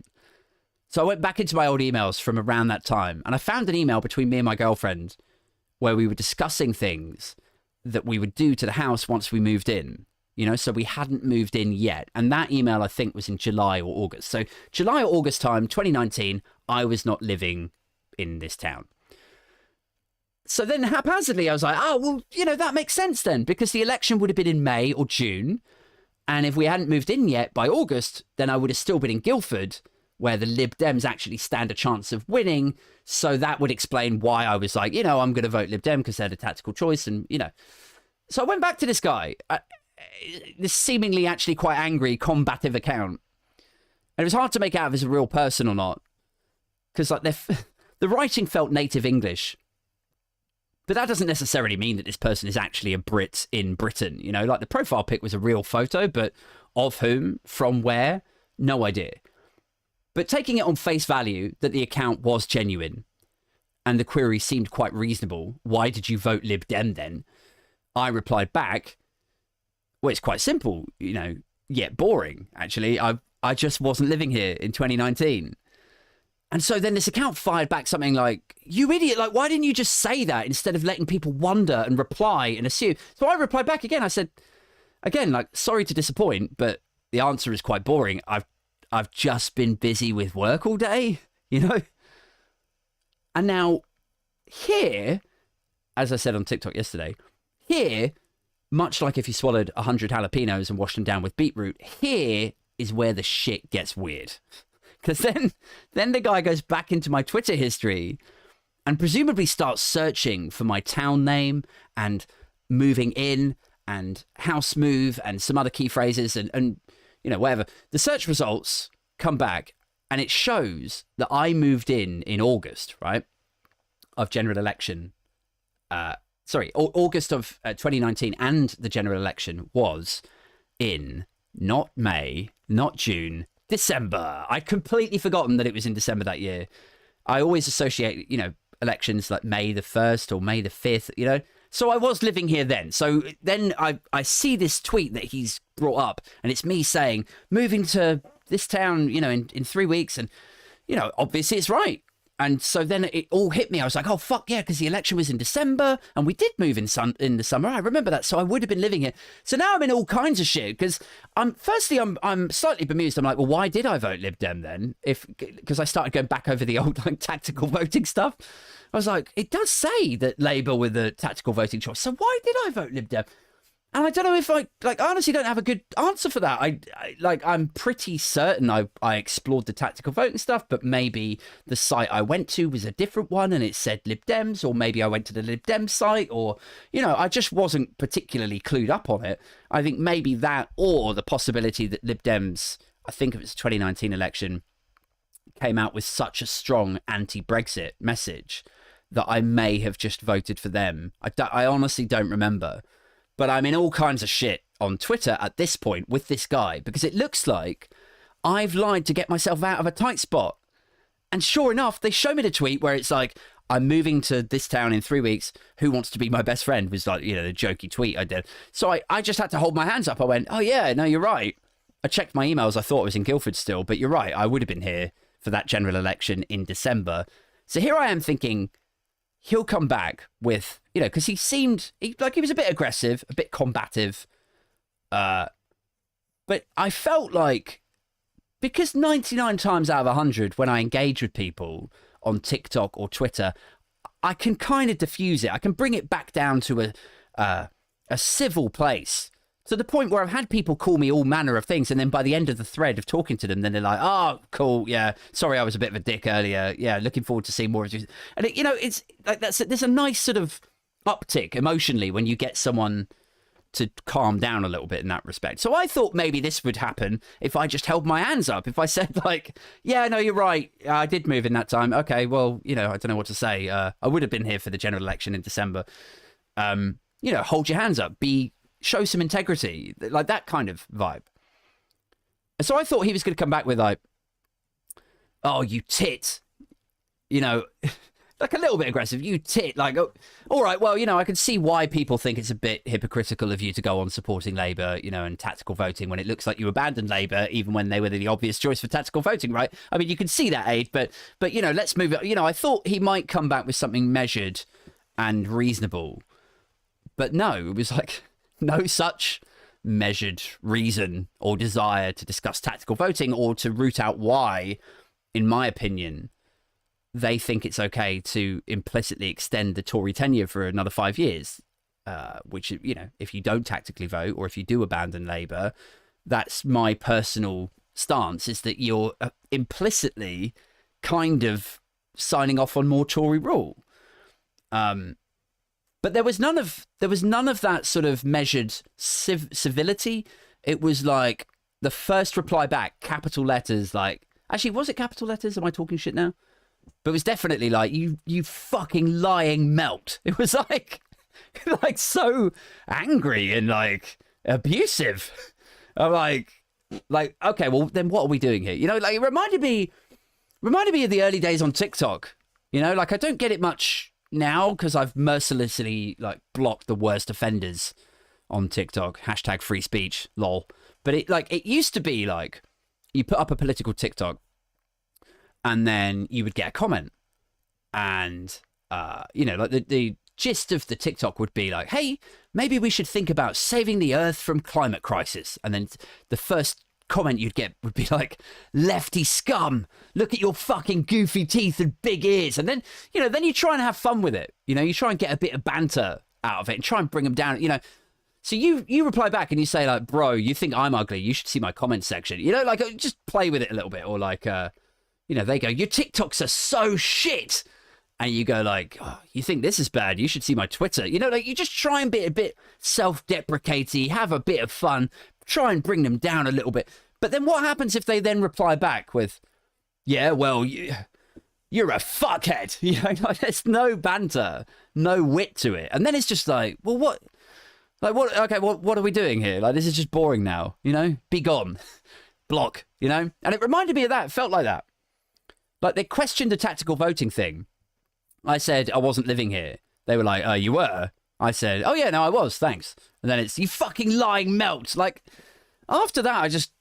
So I went back into my old emails from around that time, and I found an email between me and my girlfriend where we were discussing things that we would do to the house once we moved in. You know, so we hadn't moved in yet. And that email, I think, was in July or August. So July or August time, 2019, I was not living in this town. So then haphazardly, I was like, oh, well, that makes sense then, because the election would have been in May or June. And if we hadn't moved in yet by August, then I would have still been in Guildford, where the Lib Dems actually stand a chance of winning. So that would explain why I was like, I'm going to vote Lib Dem because they had a tactical choice. And, so I went back to this guy, this seemingly actually quite angry, combative account. And it was hard to make out if it's a real person or not, because like the writing felt native English. But that doesn't necessarily mean that this person is actually a Brit in Britain. Like the profile pic was a real photo, but of whom, from where, no idea. But taking it on face value that the account was genuine and the query seemed quite reasonable, why did you vote Lib Dem then? I replied back, well, it's quite simple, yet boring, actually. I just wasn't living here in 2019. And so then this account fired back something like, you idiot, like, why didn't you just say that instead of letting people wonder and reply and assume? So I replied back again. I said, again, like, sorry to disappoint, but the answer is quite boring. I've just been busy with work all day, And now here, as I said on TikTok yesterday, here, much like if you swallowed 100 jalapenos and washed them down with beetroot, here is where the shit gets weird. Because then the guy goes back into my Twitter history and presumably starts searching for my town name and moving in and house move and some other key phrases and whatever. The search results come back and it shows that I moved in August, right, of general election. August of 2019, and the general election was in not May, not June, December. I'd completely forgotten that it was in December that year. I always associate, elections like May the 1st or May the 5th, So I was living here then. So then I see this tweet that he's brought up, and it's me saying, moving to this town, in 3 weeks. And, obviously it's right. And so then it all hit me. I was like, oh, fuck yeah, because the election was in December and we did move in the summer. I remember that. So I would have been living here. So now I'm in all kinds of shit because I'm slightly bemused. I'm like, well, why did I vote Lib Dem then? Because I started going back over the old like tactical voting stuff. I was like, it does say that Labour were the tactical voting choice. So why did I vote Lib Dem? And I don't know if I honestly don't have a good answer for that. I'm pretty certain I explored the tactical voting stuff, but maybe the site I went to was a different one and it said Lib Dems, or maybe I went to the Lib Dem site, or, I just wasn't particularly clued up on it. I think maybe that, or the possibility that Lib Dems, I think it was the 2019 election, came out with such a strong anti-Brexit message that I may have just voted for them. I honestly don't remember. But I'm in all kinds of shit on Twitter at this point with this guy because it looks like I've lied to get myself out of a tight spot. And sure enough, they show me the tweet where it's like, I'm moving to this town in 3 weeks. Who wants to be my best friend? Was like, the jokey tweet I did. So I just had to hold my hands up. I went, oh yeah, no, you're right. I checked my emails. I thought I was in Guildford still, but you're right. I would have been here for that general election in December. So here I am thinking, he'll come back with, because he was a bit aggressive, a bit combative. But I felt like, because 99 times out of 100, when I engage with people on TikTok or Twitter, I can kind of diffuse it. I can bring it back down to a civil place, to the point where I've had people call me all manner of things, and then by the end of the thread of talking to them, then they're like, oh, cool, yeah, sorry I was a bit of a dick earlier, yeah, looking forward to seeing more of you. And, it's like there's a nice sort of uptick emotionally when you get someone to calm down a little bit in that respect. So I thought maybe this would happen if I just held my hands up, if I said like, yeah, no, you're right, I did move in that time. Okay, well, I don't know what to say. I would have been here for the general election in December. Hold your hands up, show some integrity, like that kind of vibe. And so I thought he was going to come back with like, oh, you tit, like a little bit aggressive, you tit, like, oh, all right, well, I can see why people think it's a bit hypocritical of you to go on supporting Labour, and tactical voting when it looks like you abandoned Labour, even when they were the obvious choice for tactical voting, right? I mean, you can see that, Aid, but let's move it. I thought he might come back with something measured and reasonable, but no, it was like, no such measured reason or desire to discuss tactical voting or to root out why, in my opinion, they think it's okay to implicitly extend the Tory tenure for another 5 years, which, you know, if you don't tactically vote or if you do abandon Labour, that's my personal stance, is that you're implicitly kind of signing off on more Tory rule. But there was none of that sort of measured civility. It was like the first reply back, capital letters, like, actually, was it capital letters? Am I talking shit now? But it was definitely like, you fucking lying melt. It was like so angry and like abusive. I'm like, okay, well then what are we doing here? You know, like, it reminded me of the early days on TikTok. You know, like, I don't get it much now because I've mercilessly like blocked the worst offenders on TikTok. # free speech, lol. But it used to be like, you put up a political TikTok and then you would get a comment, and you know, like the gist of the TikTok would be like, hey, maybe we should think about saving the earth from climate crisis. And then the first comment you'd get would be like, lefty scum, look at your fucking goofy teeth and big ears. And then, you know, then you try and have fun with it. You know, you try and get a bit of banter out of it and try and bring them down, you know. So you reply back and you say like, bro, you think I'm ugly, you should see my comment section. You know, like, just play with it a little bit. Or like, you know, they go, your TikToks are so shit. And you go like, oh, you think this is bad, you should see my Twitter. You know, like, you just try and be a bit self-deprecating, have a bit of fun, try and bring them down a little bit. But then what happens if they then reply back with, yeah, well, you're a fuckhead. You know, like, there's no banter, no wit to it. And then it's just like, well, what? Like, what? Okay, what are we doing here? Like, this is just boring now, you know? Be gone. Block, you know? And it reminded me of that. It felt like that. Like, they questioned the tactical voting thing. I said I wasn't living here. They were like, oh, you were? I said, oh, yeah, no, I was, thanks. And then it's, you fucking lying melt. Like, after that, I just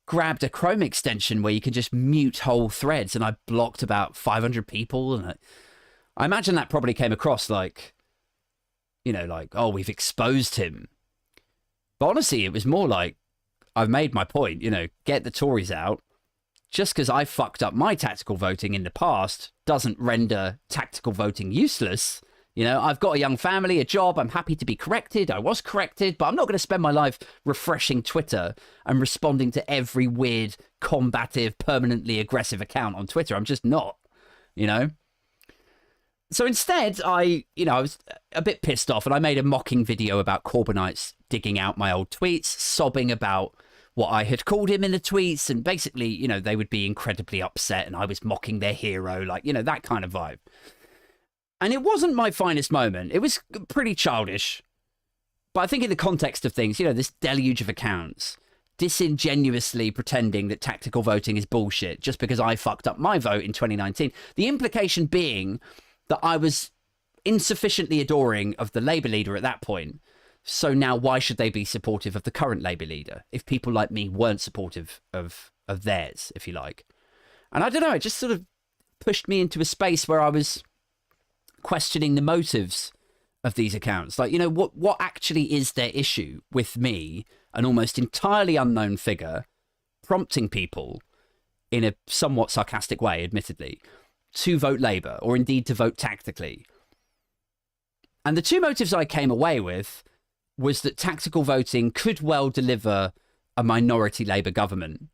grabbed a Chrome extension where you can just mute whole threads, and I blocked about 500 people. And I imagine that probably came across like, you know, like, oh, we've exposed him. But honestly, it was more like, I've made my point, you know, get the Tories out. Just because I fucked up my tactical voting in the past doesn't render tactical voting useless. You know, I've got a young family, a job. I'm happy to be corrected. I was corrected, but I'm not going to spend my life refreshing Twitter and responding to every weird, combative, permanently aggressive account on Twitter. I'm just not, you know. So instead, I was a bit pissed off, and I made a mocking video about Corbynites digging out my old tweets, sobbing about what I had called him in the tweets, and basically, you know, they would be incredibly upset and I was mocking their hero, like, you know, that kind of vibe. And it wasn't my finest moment. It was pretty childish. But I think in the context of things, you know, this deluge of accounts disingenuously pretending that tactical voting is bullshit just because I fucked up my vote in 2019. The implication being that I was insufficiently adoring of the Labour leader at that point. So now why should they be supportive of the current Labour leader if people like me weren't supportive of theirs, if you like? And I don't know, it just sort of pushed me into a space where I was questioning the motives of these accounts. Like, you know, what actually is their issue with me, an almost entirely unknown figure, prompting people in a somewhat sarcastic way, admittedly, to vote Labour or indeed to vote tactically. And the two motives I came away with was that tactical voting could well deliver a minority Labour government,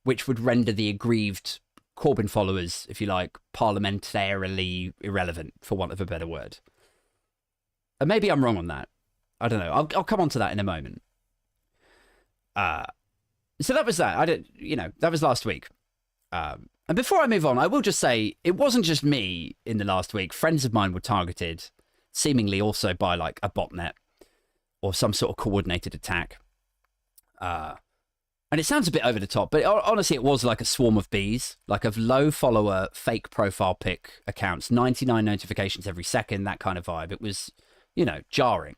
which would render the aggrieved Corbyn followers, if you like, parliamentarily irrelevant, for want of a better word. And maybe I'm wrong on that. I don't know. I'll come on to that in a moment. So that was that. That was last week. And before I move on, I will just say it wasn't just me in the last week. Friends of mine were targeted, seemingly also by like a botnet or some sort of coordinated attack. And it sounds a bit over the top, but honestly, it was like a swarm of bees, like of low follower, fake profile pic accounts, 99 notifications every second, that kind of vibe. It was, you know, jarring.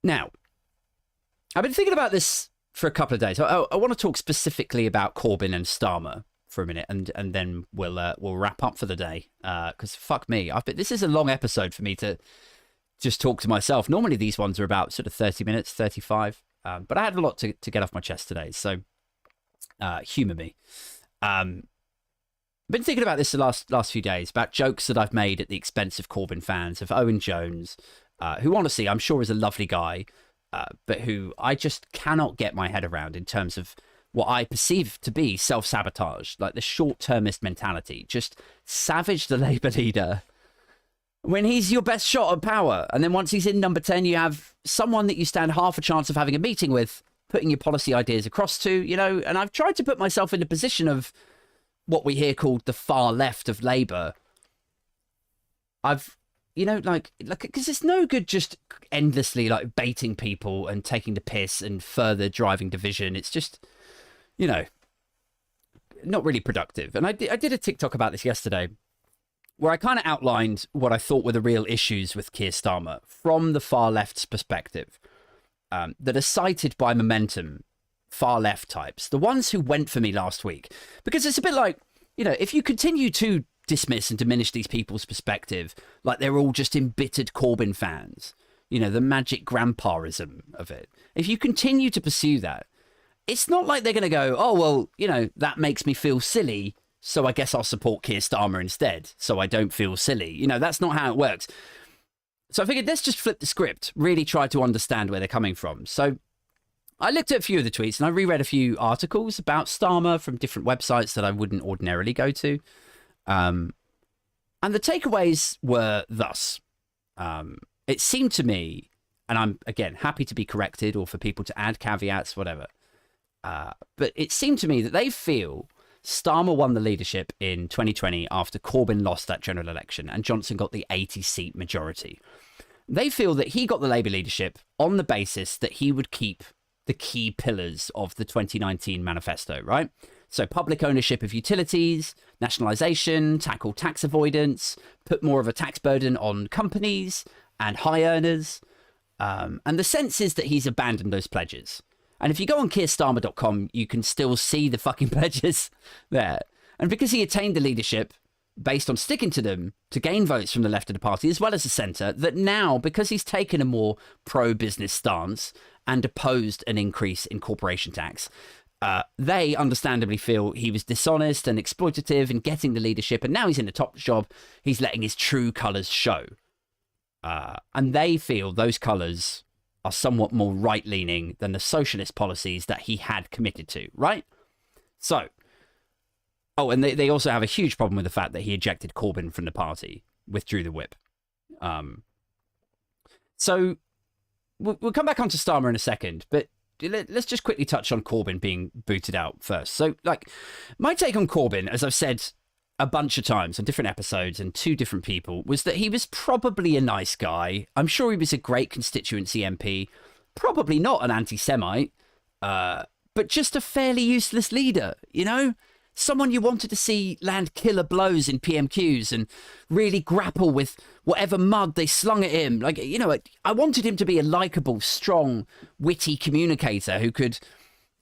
Now, I've been thinking about this for a couple of days. I want to talk specifically about Corbyn and Starmer for a minute, and then we'll wrap up for the day. Because fuck me, this is a long episode for me to just talk to myself. Normally these ones are about sort of 30 minutes, 35. But I had a lot to get off my chest today, so humour me. been thinking about this the last few days, about jokes that I've made at the expense of Corbyn fans, of Owen Jones, who honestly I'm sure is a lovely guy, but who I just cannot get my head around in terms of what I perceive to be self-sabotage, like the short-termist mentality. Just savage the Labour leader when he's your best shot at power. And then once he's in number 10, you have someone that you stand half a chance of having a meeting with, putting your policy ideas across to, you know. And I've tried to put myself in the position of what we hear called the far left of Labour. I've, you know, like, because it's no good just endlessly like baiting people and taking the piss and further driving division. It's just, you know, not really productive. And I did a TikTok about this yesterday, where I kind of outlined what I thought were the real issues with Keir Starmer from the far left's perspective, that are cited by Momentum far left types, the ones who went for me last week. Because it's a bit like, you know, if you continue to dismiss and diminish these people's perspective, like they're all just embittered Corbyn fans, you know, the magic grandpaism of it. If you continue to pursue that, it's not like they're going to go, oh, well, you know, that makes me feel silly, so I guess I'll support Keir Starmer instead, so I don't feel silly. You know, that's not how it works. So I figured let's just flip the script, really try to understand where they're coming from. So I looked at a few of the tweets and I reread a few articles about Starmer from different websites that I wouldn't ordinarily go to. And the takeaways were thus. It seemed to me, and I'm, again, happy to be corrected or for people to add caveats, whatever. But it seemed to me that they feel Starmer won the leadership in 2020 after Corbyn lost that general election and Johnson got the 80-seat majority. They feel that he got the Labour leadership on the basis that he would keep the key pillars of the 2019 manifesto, right? So public ownership of utilities, nationalisation, tackle tax avoidance, put more of a tax burden on companies and high earners. And the sense is that he's abandoned those pledges. And if you go on KeirStarmer.com, you can still see the fucking pledges there. And because he attained the leadership based on sticking to them to gain votes from the left of the party as well as the centre, that now, because he's taken a more pro-business stance and opposed an increase in corporation tax, they understandably feel he was dishonest and exploitative in getting the leadership. And now he's in the top job. He's letting his true colours show. And they feel those colours are somewhat more right-leaning than the socialist policies that he had committed to, right? So, oh, and they also have a huge problem with the fact that he ejected Corbyn from the party, withdrew the whip. So, we'll come back onto Starmer in a second, but let's just quickly touch on Corbyn being booted out first. So, like, my take on Corbyn, as I've said a bunch of times on different episodes and to different people, was that he was probably a nice guy. I'm sure he was a great constituency MP, probably not an anti-Semite, but just a fairly useless leader, you know? Someone you wanted to see land killer blows in PMQs and really grapple with whatever mud they slung at him. Like, you know, I wanted him to be a likable, strong, witty communicator who could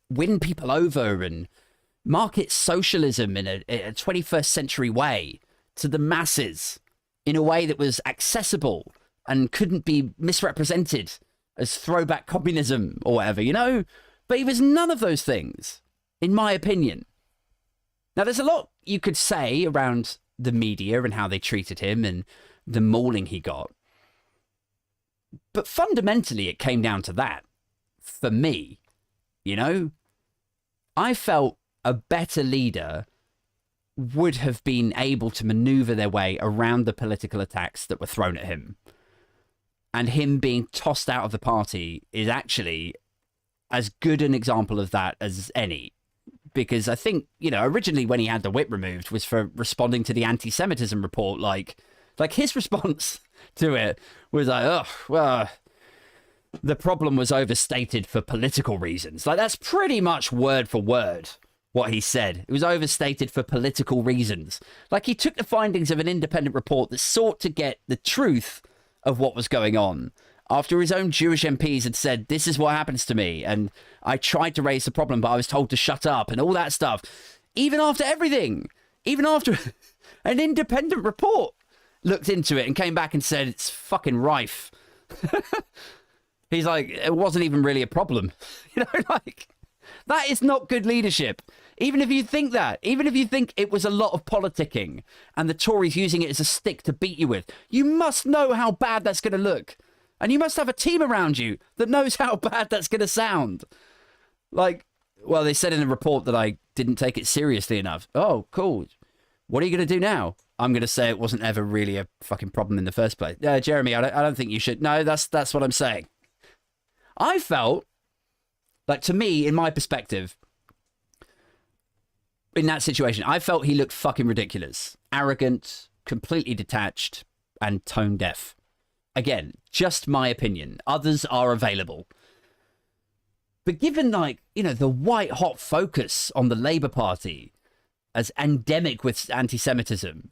win people over and market socialism in a 21st century way to the masses in a way that was accessible and couldn't be misrepresented as throwback communism or whatever, you know? But he was none of those things, in my opinion. Now, there's a lot you could say around the media and how they treated him and the mauling he got. But fundamentally, it came down to that. For me, you know, I felt a better leader would have been able to maneuver their way around the political attacks that were thrown at him. And him being tossed out of the party is actually as good an example of that as any. Because I think, you know, originally when he had the whip removed was for responding to the anti-Semitism report. Like his response to it was like, oh, well, the problem was overstated for political reasons. Like, that's pretty much word for word what he said. It was overstated for political reasons. Like, he took the findings of an independent report that sought to get the truth of what was going on after his own Jewish MPs had said, this is what happens to me. And I tried to raise the problem, but I was told to shut up and all that stuff. Even after everything, even after an independent report looked into it and came back and said, it's fucking rife. He's like, it wasn't even really a problem. You know, like, that is not good leadership. Even if you think that, even if you think it was a lot of politicking and the Tories using it as a stick to beat you with, you must know how bad that's going to look. And you must have a team around you that knows how bad that's going to sound. Like, well, they said in a report that I didn't take it seriously enough. Oh, cool. What are you going to do now? I'm going to say it wasn't ever really a fucking problem in the first place. Jeremy, I don't think you should. No, that's what I'm saying. I felt like, to me, in my perspective, in that situation, I felt he looked fucking ridiculous, arrogant, completely detached, and tone deaf. Again, just my opinion. Others are available. But given, like, you know, the white hot focus on the Labour Party as endemic with anti-Semitism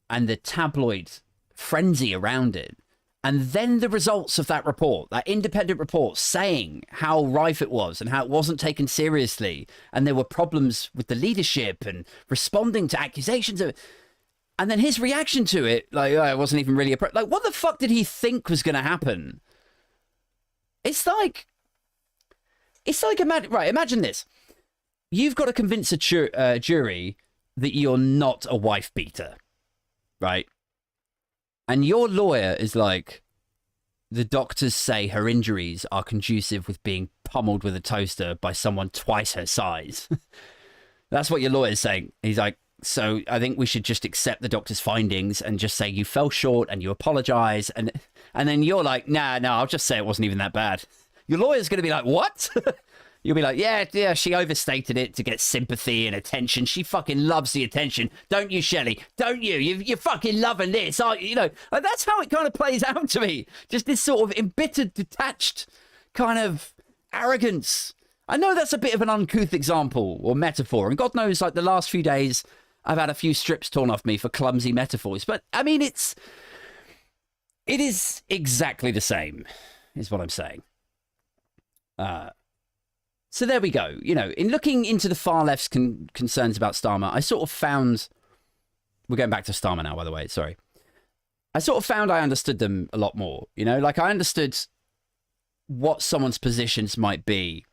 and the tabloid frenzy around it, and then the results of that report, that independent report saying how rife it was and how it wasn't taken seriously, and there were problems with the leadership and responding to accusations of it, and then his reaction to it, like, oh, it wasn't even really like, what the fuck did he think was going to happen? It's like, imagine this. You've got to convince a jury that you're not a wife beater, right? And your lawyer is like, the doctors say her injuries are conducive with being pummeled with a toaster by someone twice her size. That's what your lawyer's saying. He's like, so I think we should just accept the doctor's findings and just say you fell short and you apologize. And then you're like, no, I'll just say it wasn't even that bad. Your lawyer's going to be like, what? You'll be like, yeah, she overstated it to get sympathy and attention. She fucking loves the attention. Don't you, Shelley? Don't you? You're fucking loving this, aren't you? You know, like, that's how it kind of plays out to me. Just this sort of embittered, detached kind of arrogance. I know that's a bit of an uncouth example or metaphor. And God knows, like, the last few days, I've had a few strips torn off me for clumsy metaphors. But, I mean, it is exactly the same, is what I'm saying. So there we go. You know, in looking into the far left's concerns about Starmer, I sort of found... We're going back to Starmer now, by the way. Sorry. I sort of found I understood them a lot more. You know, like, I understood what someone's positions might be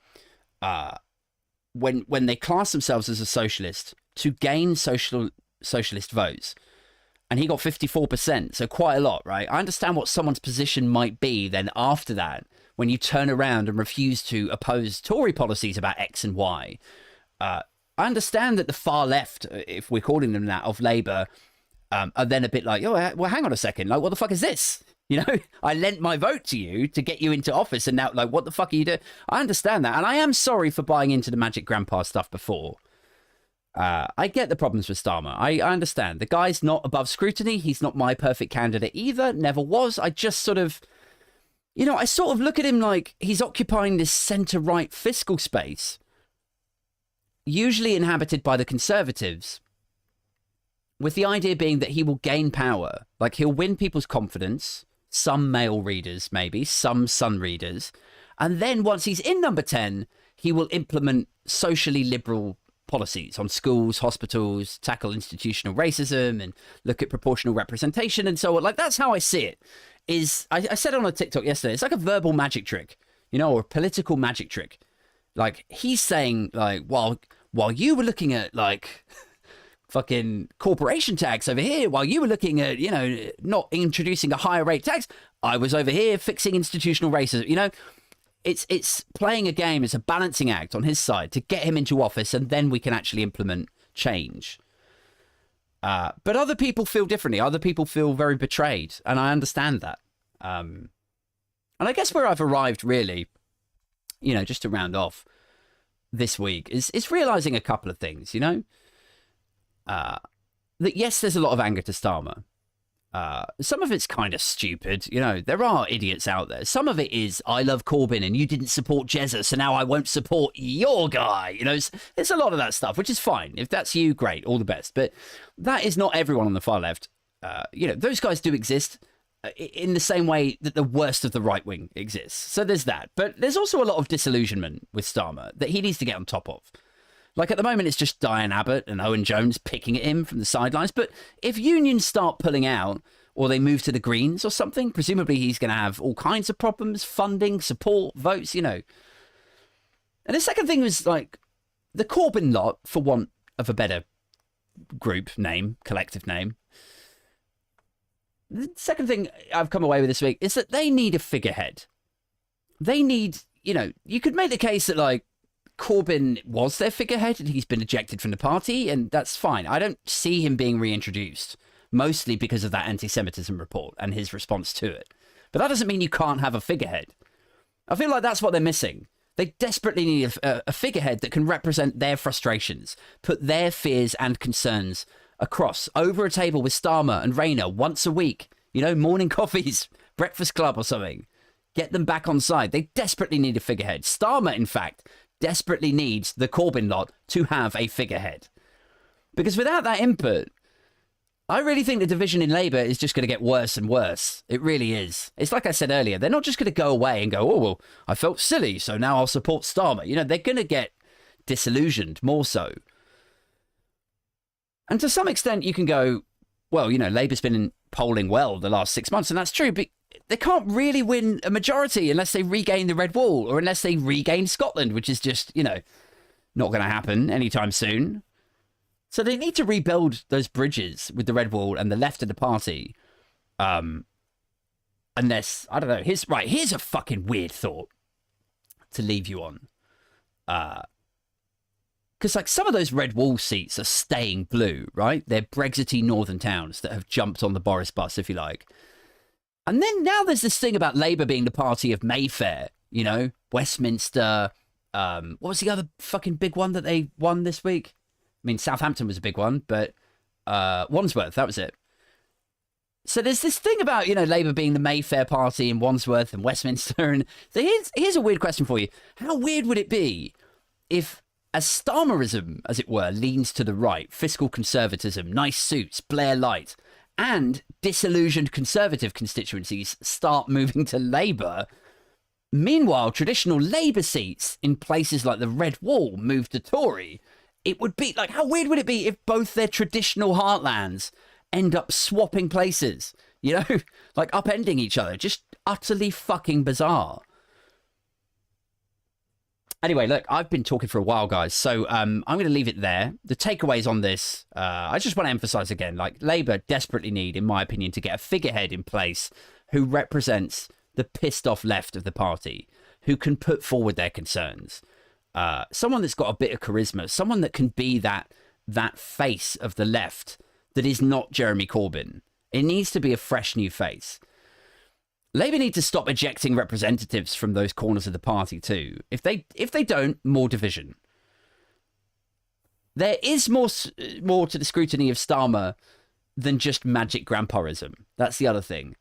when they class themselves as a socialist to gain socialist votes. And he got 54%, so quite a lot, right? I understand what someone's position might be then after that, when you turn around and refuse to oppose Tory policies about X and Y. I understand that the far left, if we're calling them that, of Labour, are then a bit like, oh, well, hang on a second, like, what the fuck is this? You know, I lent my vote to you to get you into office, and now, like, what the fuck are you doing? I understand that, and I am sorry for buying into the Magic Grandpa stuff before. I get the problems with Starmer. I understand. The guy's not above scrutiny. He's not my perfect candidate either. Never was. I just sort of... You know, I sort of look at him like he's occupying this centre-right fiscal space, usually inhabited by the Conservatives, with the idea being that he will gain power. Like, he'll win people's confidence, some male readers maybe, some Sun readers, and then once he's in number 10, he will implement socially liberal policies on schools, hospitals, tackle institutional racism, and look at proportional representation and so on. Like, that's how I see it. I said on a TikTok yesterday, it's like a verbal magic trick, you know, or a political magic trick. Like, he's saying, like, while you were looking at, like, fucking corporation tax over here, while you were looking at, you know, not introducing a higher rate tax, I was over here fixing institutional racism. You know, it's playing a game. It's a balancing act on his side to get him into office, and then we can actually implement change. But other people feel differently. Other people feel very betrayed, and I understand that. And I guess where I've arrived, really, you know, just to round off this week, is realizing a couple of things, you know? That, yes, there's a lot of anger to Starmer. Some of it's kind of stupid. You know, there are idiots out there. Some of it is, I love Corbyn and you didn't support Jezza, so now I won't support your guy. You know, it's a lot of that stuff, which is fine. If that's you, great, all the best. But that is not everyone on the far left. You know, those guys do exist in the same way that the worst of the right wing exists. So there's that. But there's also a lot of disillusionment with Starmer that he needs to get on top of. Like, at the moment, it's just Diane Abbott and Owen Jones picking at him from the sidelines. But if unions start pulling out, or they move to the Greens or something, presumably he's going to have all kinds of problems, funding, support, votes, you know. And the second thing was, like, the Corbyn lot, for want of a better group name, collective name. The second thing I've come away with this week is that they need a figurehead. They need, you could make the case that, like, Corbyn was their figurehead and he's been ejected from the party, and that's fine. I don't see him being reintroduced, mostly because of that anti-Semitism report and his response to it. But that doesn't mean you can't have a figurehead. I feel like that's what they're missing. They desperately need a figurehead that can represent their frustrations, put their fears and concerns across over a table with Starmer and Rayner once a week, morning coffees, breakfast club or something. Get them back on side. They desperately need a figurehead. Starmer, in fact, desperately needs the Corbyn lot to have a figurehead. Because without that input, I really think the division in Labour is just going to get worse and worse. It really is. It's like I said earlier, they're not just going to go away and go, oh, well, I felt silly, so now I'll support Starmer. They're going to get disillusioned more so. And to some extent, you can go, well, Labour's been polling well the last 6 months, and that's true, but they can't really win a majority unless they regain the Red Wall or unless they regain Scotland, which is just, not going to happen anytime soon. So they need to rebuild those bridges with the Red Wall and the left of the party. Unless, I don't know, here's a fucking weird thought to leave you on. Because, like, some of those Red Wall seats are staying blue, right? They're Brexity northern towns that have jumped on the Boris bus, if you like. And then now there's this thing about Labour being the party of Mayfair, Westminster. What was the other fucking big one that they won this week? I mean, Southampton was a big one, but Wandsworth, that was it. So there's this thing about, Labour being the Mayfair party in Wandsworth and Westminster. And so here's a weird question for you. How weird would it be if, as Starmerism, as it were, leans to the right, fiscal conservatism, nice suits, Blair light, and disillusioned Conservative constituencies start moving to Labour? Meanwhile, traditional Labour seats in places like the Red Wall move to Tory. It would be, like, how weird would it be if both their traditional heartlands end up swapping places? Like upending each other. Just utterly fucking bizarre. Anyway, look, I've been talking for a while, guys, so I'm going to leave it there. The takeaways on this, I just want to emphasize again, like, Labour desperately need, in my opinion, to get a figurehead in place who represents the pissed off left of the party, who can put forward their concerns. Someone that's got a bit of charisma, someone that can be that face of the left that is not Jeremy Corbyn. It needs to be a fresh new face. Labour need to stop ejecting representatives from those corners of the party too. If they don't, more division. There is more to the scrutiny of Starmer than just magic grandpaism. That's the other thing.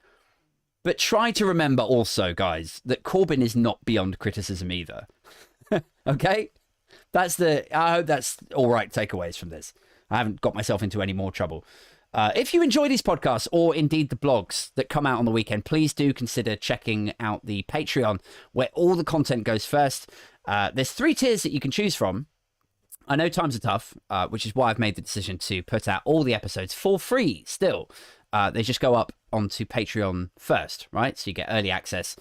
But try to remember also, guys, that Corbyn is not beyond criticism either. Okay? I hope that's all right takeaways from this. I haven't got myself into any more trouble. If you enjoy these podcasts, or indeed the blogs that come out on the weekend, please do consider checking out the Patreon, where all the content goes first. There's 3 tiers that you can choose from. I know times are tough, which is why I've made the decision to put out all the episodes for free still. They just go up onto Patreon first, right? So you get early access.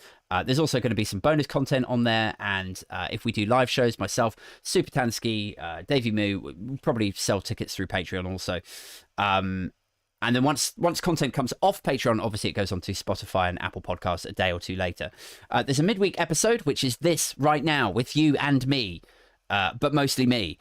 There's also going to be some bonus content on there. And if we do live shows, myself, Super Tansky, Davey Moo, we'll probably sell tickets through Patreon also. And then once content comes off Patreon, obviously it goes on to Spotify and Apple Podcasts a day or two later. There's a midweek episode, which is this right now with you and me, but mostly me.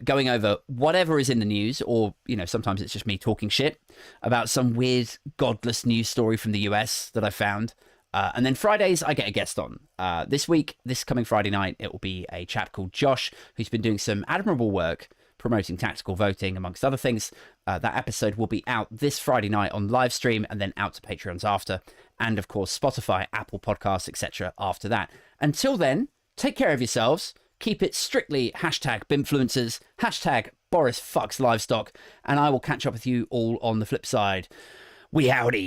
Going over whatever is in the news, or, sometimes it's just me talking shit about some weird, godless news story from the US that I found. And then Fridays, I get a guest on. This coming Friday night, it will be a chap called Josh, who's been doing some admirable work promoting tactical voting, amongst other things. That episode will be out this Friday night on live stream, and then out to Patreons after. And, of course, Spotify, Apple Podcasts, etc. after that. Until then, take care of yourselves. Keep it strictly #Bimfluencers, #Boris fucks livestock, and I will catch up with you all on the flip side. We howdy.